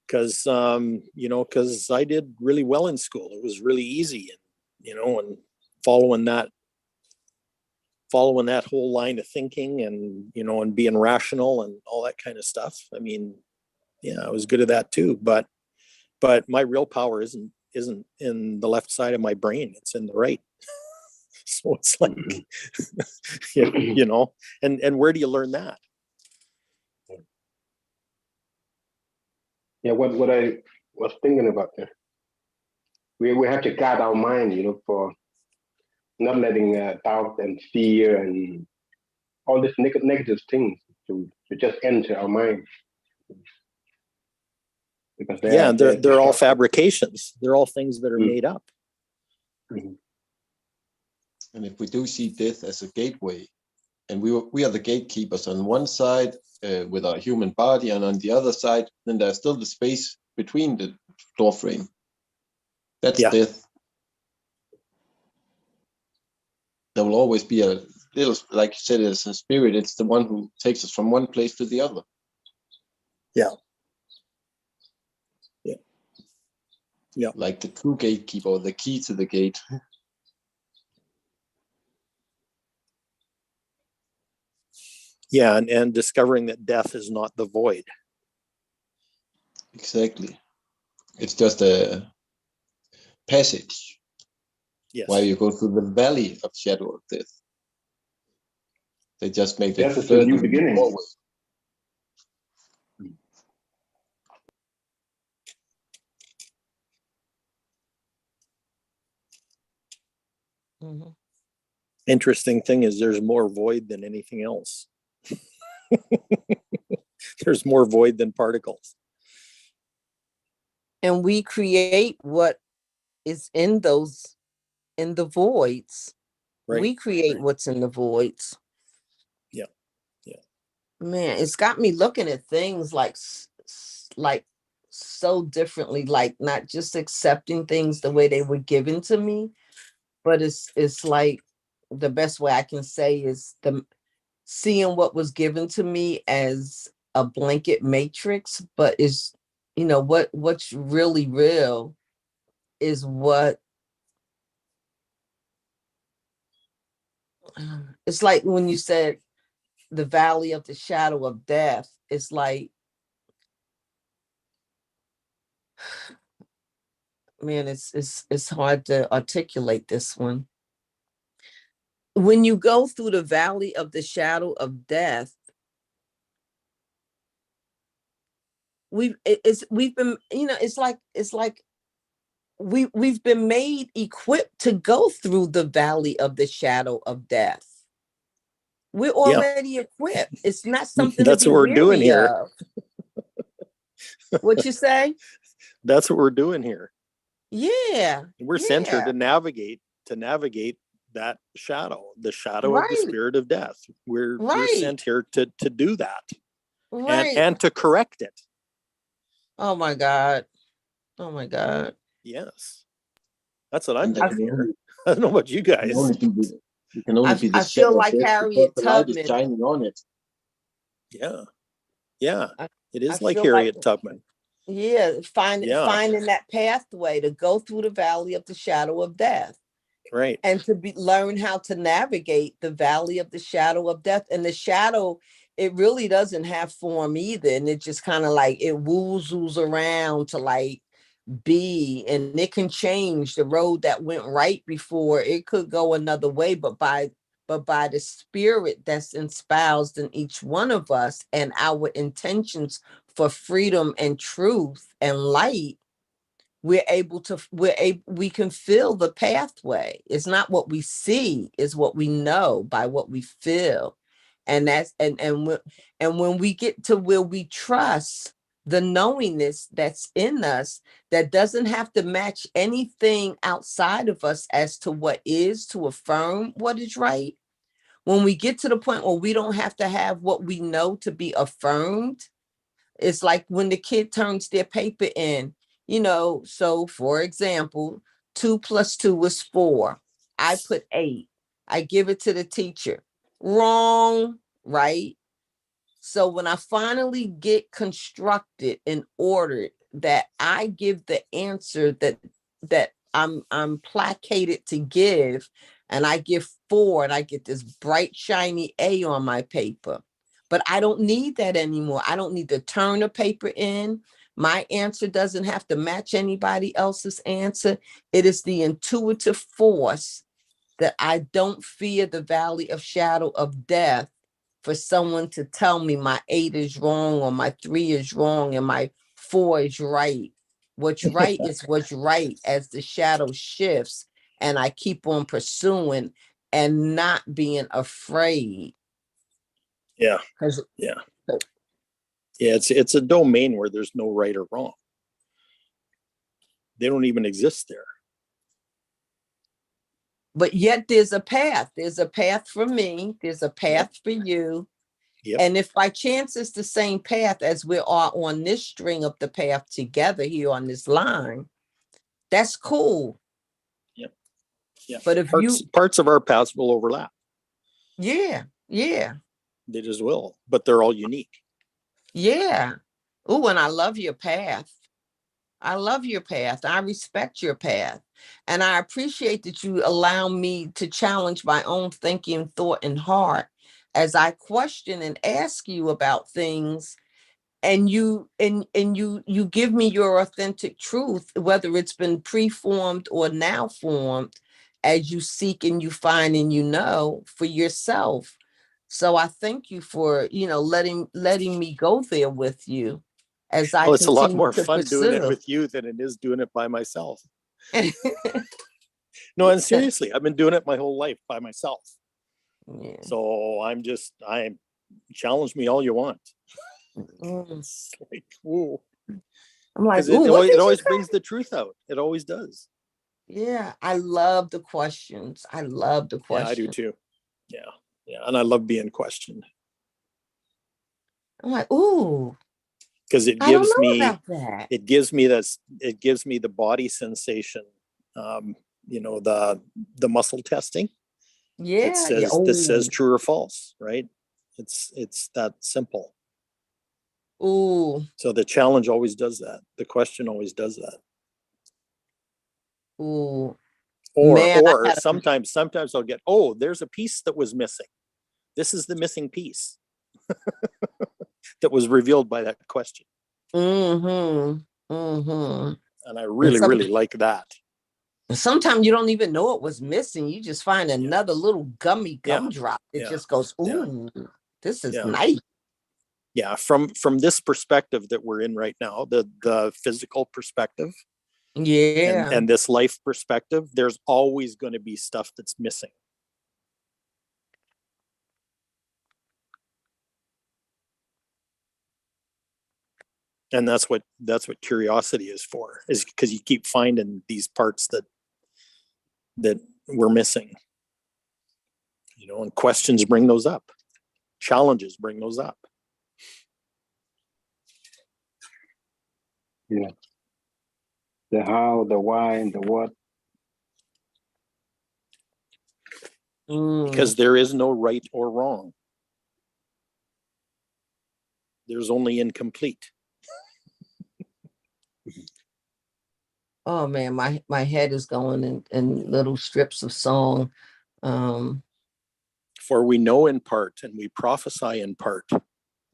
Because I did really well in school. It was really easy, and following that whole line of thinking and and being rational and all that kind of stuff. I mean, yeah, I was good at that too. But my real power isn't in the left side of my brain. It's in the right. So it's like, and where do you learn that? Yeah, what I was thinking about there. We have to guard our mind, for not letting doubt and fear and all these negative things to just enter our mind. Because Yeah, they're all destructive. fabrications. They're all things that are Mm. made up. Mhm. And if we do see death as a gateway, and we are the gatekeepers on one side with our human body, and on the other side, then there's still the space between the door frame. That's Yeah. death. There will always be a little, like you said, as a spirit. It's the one who takes us from one place to the other. Yeah. Yeah. Yeah. Like the true gatekeeper, or the key to the gate. Yeah, and discovering that death is not the void. Exactly. It's just a passage Yes. while you go through the valley of shadow of death. They just make it Death is the new further beginning. forward. Mhm. Interesting thing is there's more void than anything else. There's more void than particles. And we create what is in the voids. Right. We create what's in the voids. Yeah. Yeah. Man, it's got me looking at things like so differently, like not just accepting things the way they were given to me, but it's like the best way I can say is seeing what was given to me as a blanket matrix, but is what's really real is what it's like when you said the valley of the shadow of death. It's like, man, it's hard to articulate this one. When you go through the valley of the shadow of death, we've been, it's like we've been made equipped to go through the valley of the shadow of death. We're already equipped. It's not something That's to be what we're doing weary here. of. What you say? That's what we're doing here. Yeah. We're sent here yeah. to navigate that shadow, the shadow of the Right. spirit of death. We're Right. sent here to do that. Right. And to correct it. Oh my God. Oh my God. Yes. That's what I'm And that doing can here. only, I don't know about you guys. it can only be the I feel shadow of like death Harriet because the light is Tubman. shining on it. Yeah. Yeah. It I is like feel Harriet Tubman. Yeah, finding Yeah. that pathway to go through the valley of the shadow of death. Right. And to learn how to navigate the valley of the shadow of death. And the shadow, it really doesn't have form either. And it just kind of like it woozles around to like be, and it can change. The road that went right before, it could go another way, but by the spirit that's espoused in each one of us and our intentions for freedom and truth and light, we can feel the pathway. It's not what we see, it's what we know by what we feel. And that's and when we get to where we trust the knowingness that's in us, that doesn't have to match anything outside of us as to what is, to affirm what is right. When we get to the point where we don't have to have what we know to be affirmed, it's like when the kid turns their paper in, so for example, 2 + 2 is 4. I put 8. I give it to the teacher. Wrong, right? So when I finally get constructed and ordered that I give the answer that I'm placated to give, and I give 4 and I get this bright shiny A on my paper. But I don't need that anymore. I don't need to turn the paper in. My answer doesn't have to match anybody else's answer. It is the intuitive force that I don't fear the valley of shadow of death for someone to tell me my 8 is wrong or my 3 is wrong and my 4 is right. What's right is what's right as the shadow shifts and I keep on pursuing and not being afraid. Yeah. Because Yeah. Yeah, it's a domain where there's no right or wrong. They don't even exist there. But yet there's a path. There's a path for me. There's a path for you. Yep. And if by chance it's the same path as we are on this string of the path together here on this line, that's cool. Yep. Yeah. But if parts of our paths will overlap. Yeah. They just will, but they're all unique. Yeah. Oh, and I love your path. I love your path. I respect your path. And I appreciate that you allow me to challenge my own thinking, thought, and heart as I question and ask you about things. And you give me your authentic truth, whether it's been preformed or now formed, as you seek and you find and you know for yourself. So I thank you for, letting me go there with you as I Well, it's a lot continue more to fun doing it pursue. with you than it is doing it by myself. No, and seriously, I've been doing it my whole life by myself. Yeah. So I challenge me all you want. It's like, whoa. I'm like, It what did you always say? brings the truth out. It always does. Yeah, I love the questions. I love the Yeah, questions. I do too. Yeah, and I love being questioned I'm like, ooh, because it I don't gives know me about that. it gives me the body sensation. The muscle testing. Yeah. This says true or false, right? It's that simple. Ooh. So the challenge always does that. The question always does that. Ooh. Or Man, sometimes I'll get, oh, there's a piece that was missing. This is the missing piece that was revealed by that question. And I really like that. Sometimes you don't even know it was missing. You just find another little gummy gumdrop. It just goes, ooh, this is nice. Yeah, from this perspective that we're in right now, the physical perspective, and this life perspective, there's always going to be stuff that's missing. And that's what curiosity is for, is because you keep finding these parts that we're missing. And questions bring those up. Challenges bring those up. Yeah. The how, the why, and the what. Because there is no right or wrong. There's only incomplete. Oh man, my head is going in little strips of song. For we know in part and we prophesy in part.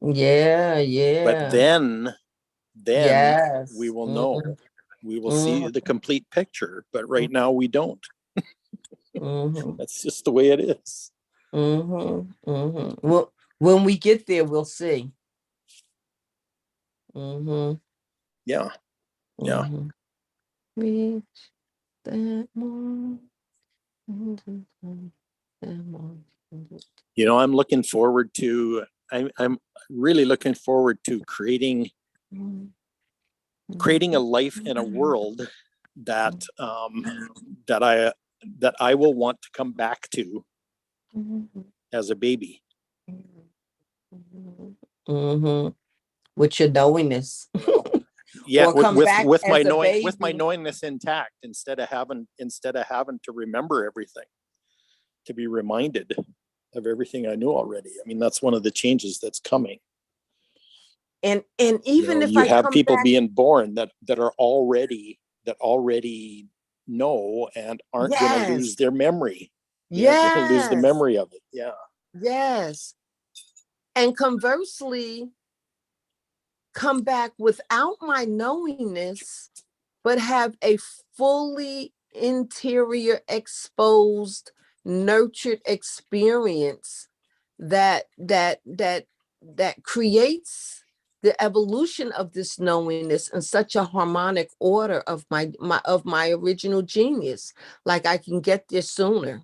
Yeah. But then yes. we will know. We will see the complete picture. But right now we don't. That's just the way it is. Well, when we get there, we'll see. Yeah. Reach that moment. I'm looking forward to. I'm really looking forward to creating a life in a world that I will want to come back to as a baby. With your knowingness. Yeah, with my knowing, knowingness intact, instead of having to remember everything, to be reminded of everything I knew already. I mean, that's one of the changes that's coming. And even if you have people being born that already know and aren't going to lose their memory. They're going to lose the memory of it. Yeah. Yes. And conversely, come back without my knowingness, but have a fully interior exposed, nurtured experience that creates the evolution of this knowingness in such a harmonic order of my original genius. Like I can get there sooner,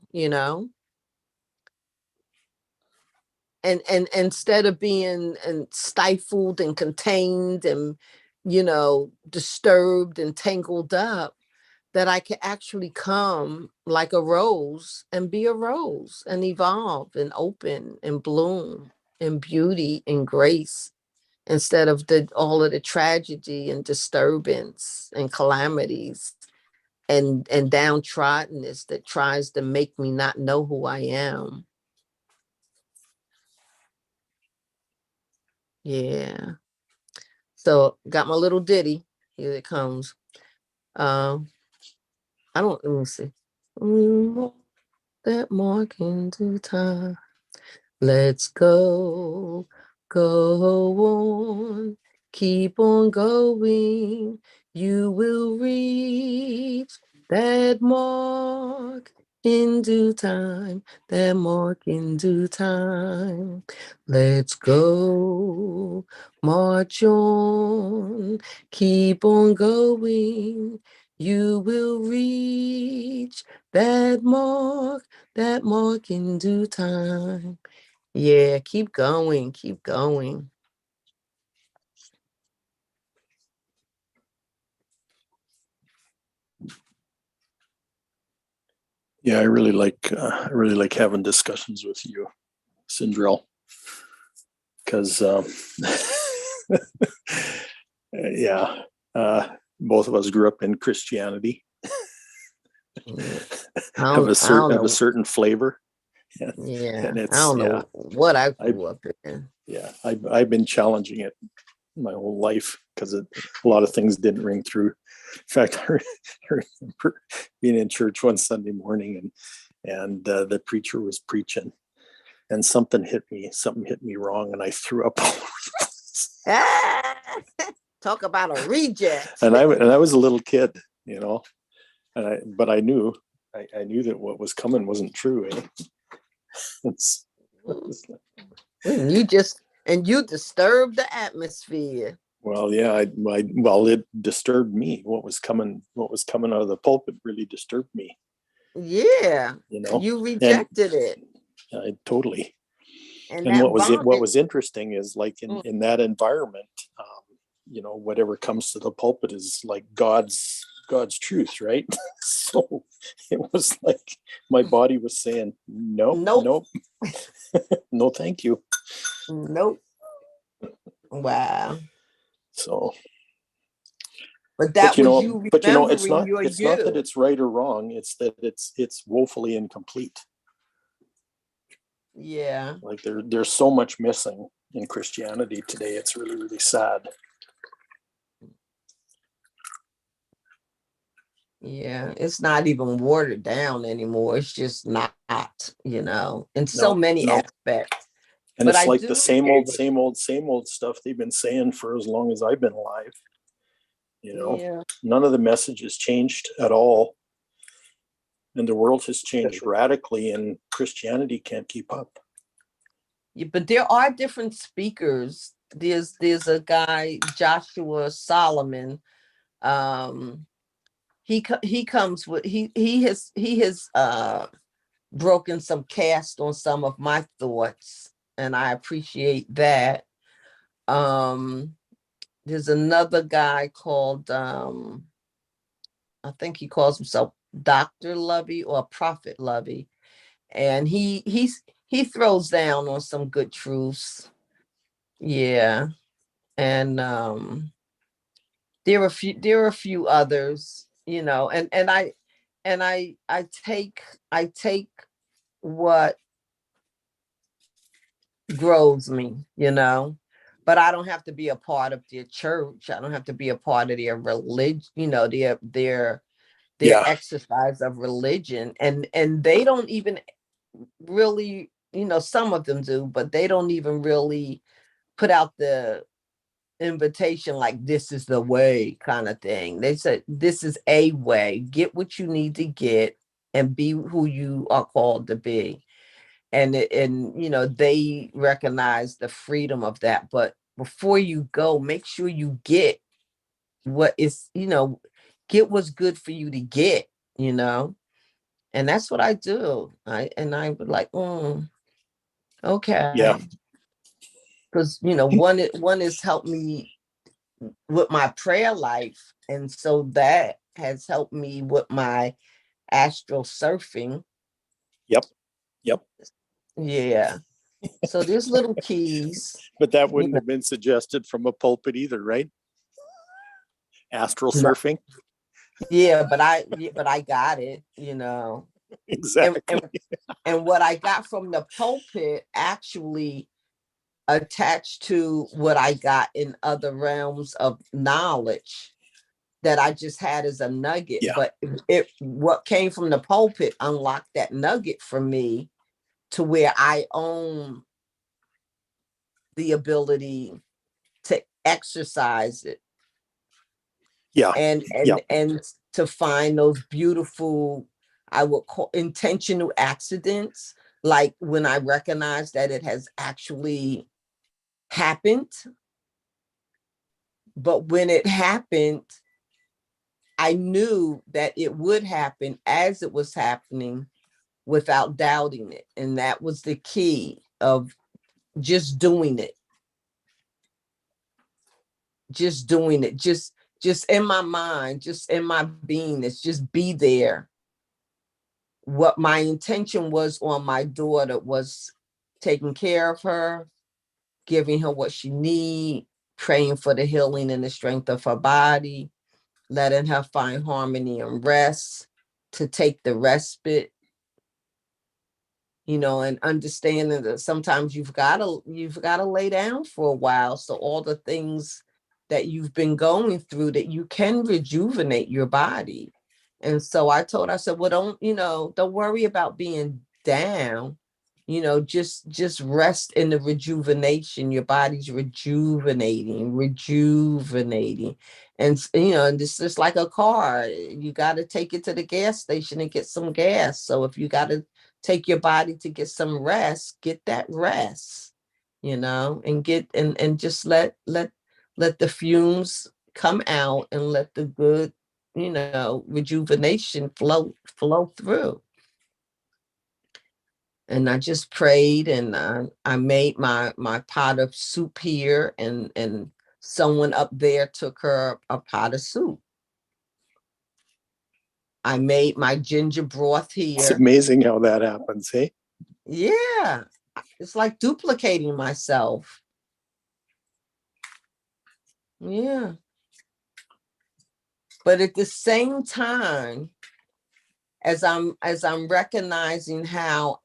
and instead of being stifled and contained and, disturbed and tangled up, that I can actually come like a rose and be a rose and evolve and open and bloom in beauty and grace, instead of all of the tragedy and disturbance and calamities and downtroddenness that tries to make me not know who I am. Yeah. So got my little ditty. Here it comes. Let me see. That mark in due time. Let's go on, keep on going. You will reach that mark in due time, that mark in due time. Let's go, march on, keep on going. You will reach that mark in due time. Yeah, keep going, keep going. Yeah, I really like having discussions with you, Sindrell, because yeah, both of us grew up in Christianity. Have a certain flavor. Yeah, and it's, I don't know what I grew up in. Yeah, I've been challenging it my whole life because a lot of things didn't ring through. In fact, I remember being in church one Sunday morning and the preacher was preaching and something hit me wrong and I threw up all over the place. Talk about a reject. and I was a little kid, but I knew that what was coming wasn't true. You disturbed the atmosphere. Well, yeah, it disturbed me. What was coming out of the pulpit really disturbed me. Yeah, you rejected it. Totally. And what was interesting is like in that environment, whatever comes to the pulpit is like God's truth, right? So it was like my body was saying, nope. No, thank you. Nope. Wow. So, but it's not that it's right or wrong. It's that it's woefully incomplete. Yeah. Like there's so much missing in Christianity today. It's really, really sad. Yeah, it's not even watered down anymore. It's just not, in so many aspects. And but it's like the same old stuff they've been saying for as long as I've been alive. None of the message has changed at all. And the world has changed radically and Christianity can't keep up. Yeah, but there are different speakers. There's a guy, Joshua Solomon. He comes with he has broken some cast on some of my thoughts, and I appreciate that. There's another guy called I think he calls himself Dr. Lovey or Prophet Lovey, and he throws down on some good truths. Yeah, and there are a few others, and I take what grows me, but I don't have to be a part of their church. I don't have to be a part of their religion, their exercise of religion. And they don't even really, some of them do, but they don't even really put out the invitation like this is the way kind of thing. They said this is a way. Get what you need to get and be who you are called to be. And they recognize the freedom of that. But before you go, make sure you get what is, get what's good for you to get, and that's what I do. I would like, Okay. Yeah. Because one is helped me with my prayer life, and so that has helped me with my astral surfing. Yep. Yeah. So there's little keys. But that wouldn't have been suggested from a pulpit either, right? Astral surfing. Yeah, but I got it, Exactly. And what I got from the pulpit actually attached to what I got in other realms of knowledge that I just had as a nugget. Yeah. But what came from the pulpit unlocked that nugget for me to where I own the ability to exercise it. Yeah. And to find those beautiful, I would call intentional accidents, like when I recognize that it has actually happened. But when it happened, I knew that it would happen as it was happening without doubting it. And that was the key of just doing it. Just doing it. Just in my mind, just in my beingness, just be there. What my intention was on my daughter was taking care of her, giving her what she needs, praying for the healing and the strength of her body, letting her find harmony and rest, to take the respite, and understanding that sometimes you've got to lay down for a while. So all the things that you've been going through, that you can rejuvenate your body. And so I said, well, don't worry about being down, just rest in the rejuvenation. Your body's rejuvenating. And, and it's just like a car. You got to take it to the gas station and get some gas. So if you got to take your body to get some rest, get that rest, and just let the fumes come out and let the good, rejuvenation flow through. And I just prayed, and I made my pot of soup here, and someone up there took her a pot of soup. I made my ginger broth here. It's amazing how that happens, hey? Yeah. It's like duplicating myself. Yeah. But at the same time, as I'm recognizing how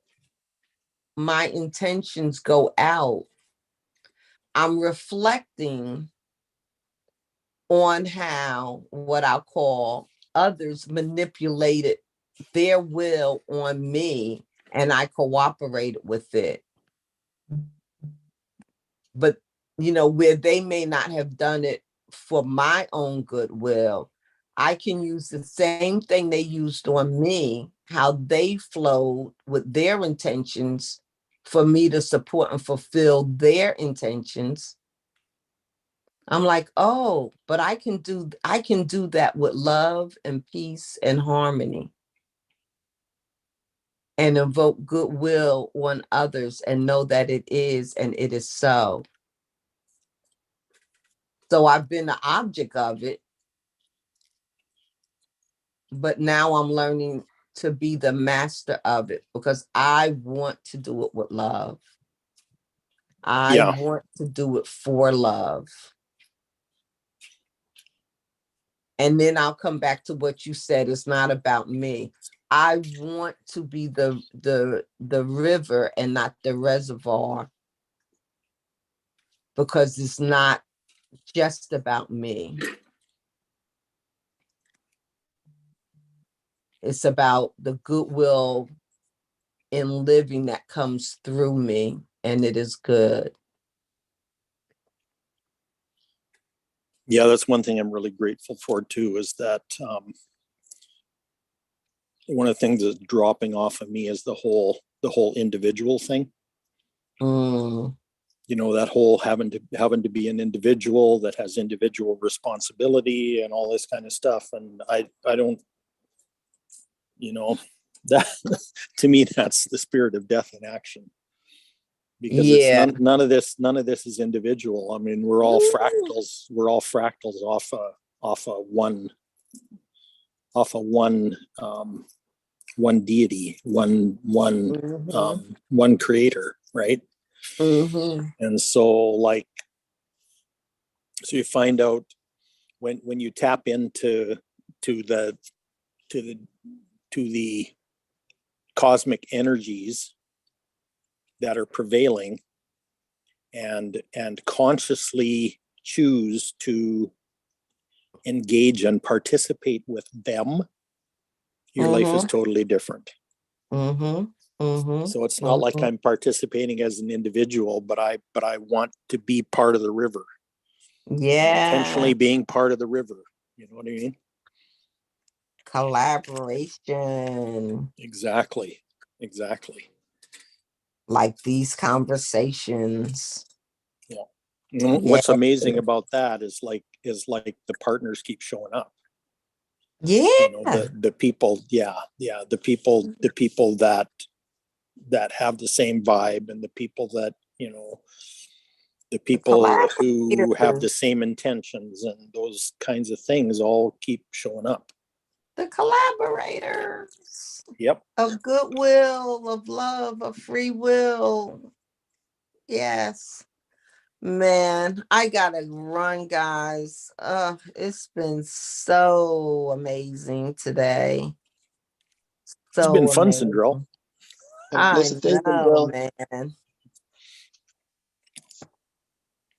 my intentions go out, I'm reflecting on how what I'll call others manipulated their will on me, and I cooperated with it. But where they may not have done it for my own goodwill, I can use the same thing they used on me, how they flowed with their intentions, for me to support and fulfill their intentions. I'm like, oh, but I can do that with love and peace and harmony, and invoke goodwill on others, and know that it is, and it is so. So I've been the object of it, but now I'm learning to be the master of it, because I want to do it with love. I want to do it for love. And then I'll come back to what you said. It's not about me. I want to be the river and not the reservoir, because it's not just about me. It's about the goodwill in living that comes through me, and it is good. Yeah, that's one thing I'm really grateful for too, is that one of the things that's dropping off of me is the whole individual thing. That whole having to be an individual that has individual responsibility and all this kind of stuff. And I don't, that to me, that's the spirit of death in action. because it's Yeah. none of this is individual. I mean, we're all fractals. We're all fractals off a one deity, one creator, right? Mm-hmm. And so you find out when you tap into the cosmic energies that are prevailing, and consciously choose to engage and participate with them, your life is totally different. So it's not like I'm participating as an individual, but I want to be part of the river. Yeah. Intentionally being part of the river. You know what I mean? Collaboration. Exactly. Like these conversations. Yeah. What's amazing about that is like the partners keep showing up. Yeah. You know, the people, the people that have the same vibe, and the people that, you know, the people who have the same intentions, and those kinds of things all keep showing up. The collaborators. Yep. Of goodwill, of love, of free will. Yes. Man, I gotta run, guys. It's been so amazing today. It's been fun, Sindrell. I know, man.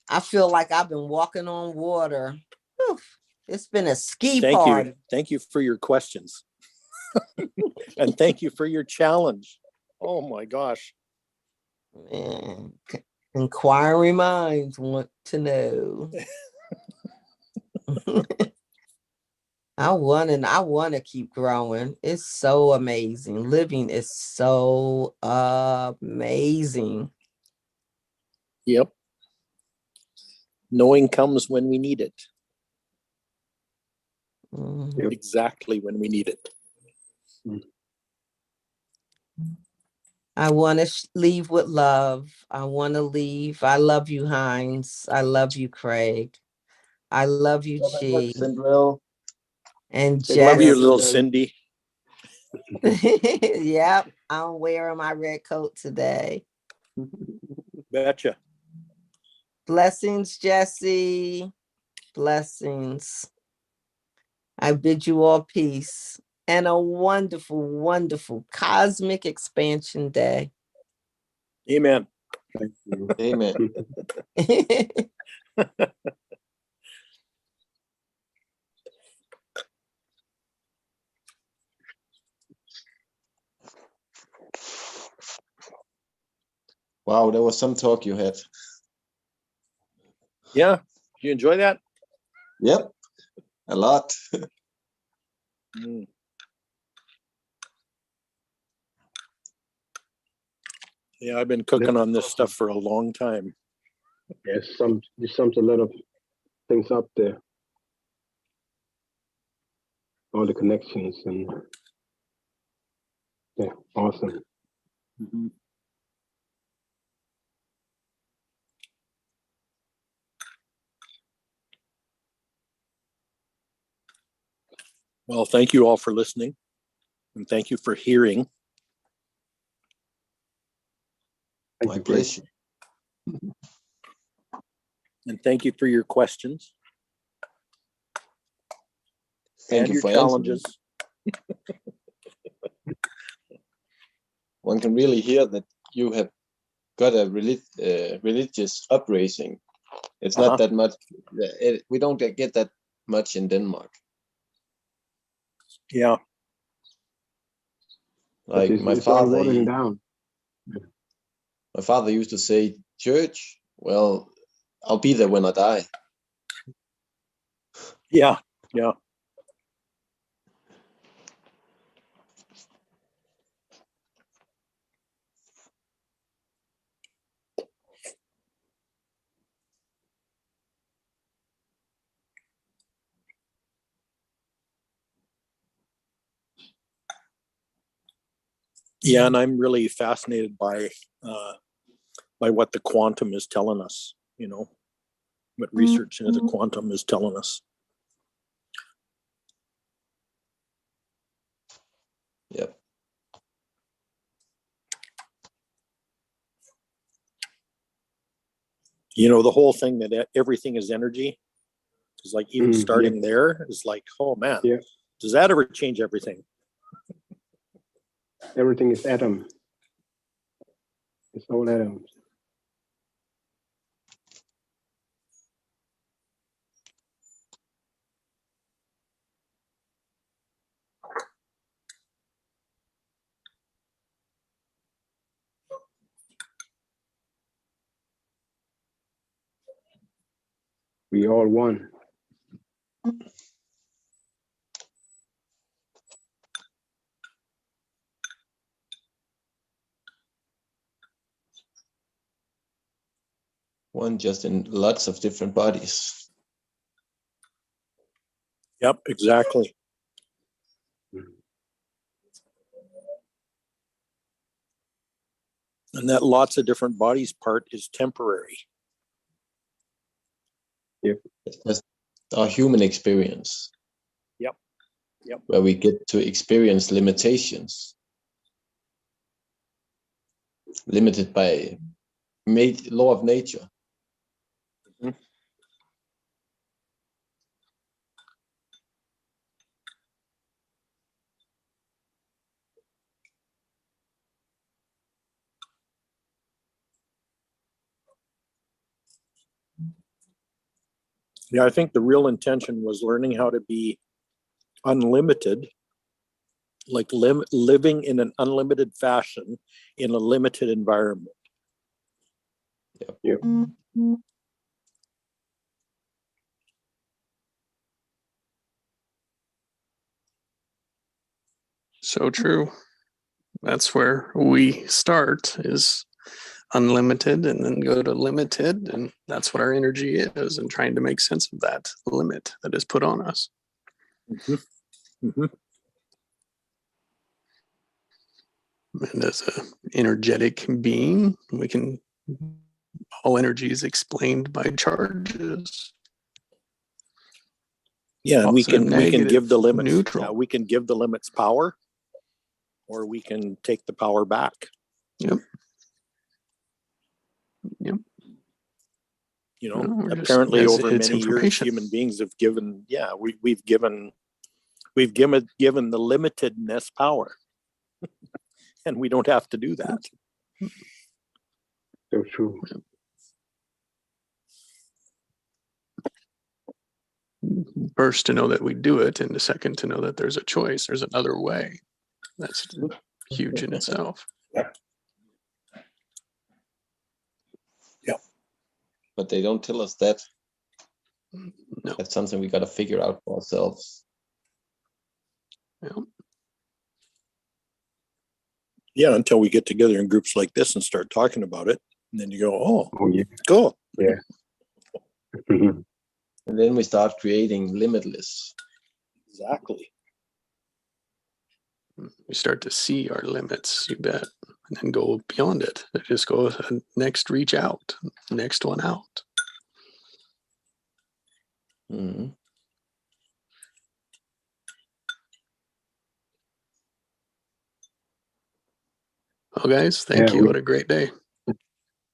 I feel like I've been walking on water. Whew. It's been a ski party. Thank you for your questions. And thank you for your challenge. Oh my gosh. Man, inquiring minds want to know. I want to keep growing. It's so amazing. Living is so amazing. Yep. Knowing comes when we need it. Exactly when we need it. I want to leave with love. I want to leave. I love you, Heinz. I love you, Craig. I love you, Chi. And Jess. Love you, little Cindy. Yep, I'm wearing my red coat today. Betcha. Blessings, Jesse. Blessings. I bid you all peace and a wonderful, wonderful cosmic expansion day. Amen. Thank you. Amen. Wow, there was some talk you had. Yeah. Did you enjoy that? Yep. A lot. Yeah, I've been cooking on this stuff for a long time. Yes, you summed a lot of things up there. All the connections, and yeah, awesome. Well, thank you all for listening, and thank you for hearing. My pleasure. And thank you for your questions. Thank and you your for challenges. One can really hear that you have got a religious upraising. It's not that much. We don't get that much in Denmark. Yeah. Like my father. My father used to say, "Church, well, I'll be there when I die." Yeah, yeah. Yeah, and I'm really fascinated by by what the quantum is telling us, you know, what research into the quantum is telling us. Yep. You know, the whole thing that everything is energy is like even starting there is like, oh man, does that ever change everything? Everything is atom. It's all atoms. We all one. One just in lots of different bodies. Yep, exactly. And that lots of different bodies part is temporary. It's just our human experience. Yep. Yep. Where we get to experience limitations. Limited by law of nature. Yeah, I think the real intention was learning how to be unlimited, like living in an unlimited fashion in a limited environment. Yep. So true. That's where we start, is unlimited, and then go to limited, and that's what our energy is, and trying to make sense of that limit that is put on us. And as an energetic being, we can, all energy is explained by charges. Yeah, and we can give the limits neutral. we can give the limits power, or we can take the power back. Yep. You know, No, apparently just, over many years, human beings have given, we've given the limitedness power. And we don't have to do that. So true. First, to know that we do it, and the second, to know that there's a choice, there's another way. That's huge in itself. Yep. But they don't tell us that. No. That's something we got to figure out for ourselves. Yeah, until we get together in groups like this and start talking about it. And then you go, oh yeah. Cool. Yeah. And then we start creating limitless. Exactly. We start to see our limits, you bet, and then go beyond it. Just go next, reach out, next one out. Mm-hmm. Well, guys, thank you. What a great day.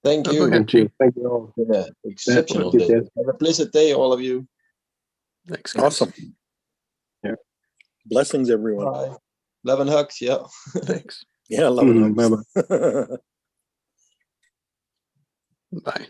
Thank you. Thank you. Thank you all. Yeah, exceptional day. Have a blessed day, all of you. Thanks, guys. Awesome. Yeah. Blessings, everyone. Bye. Love and hugs. Yeah. Thanks. Yeah, love and hugs. Bye-bye. Bye.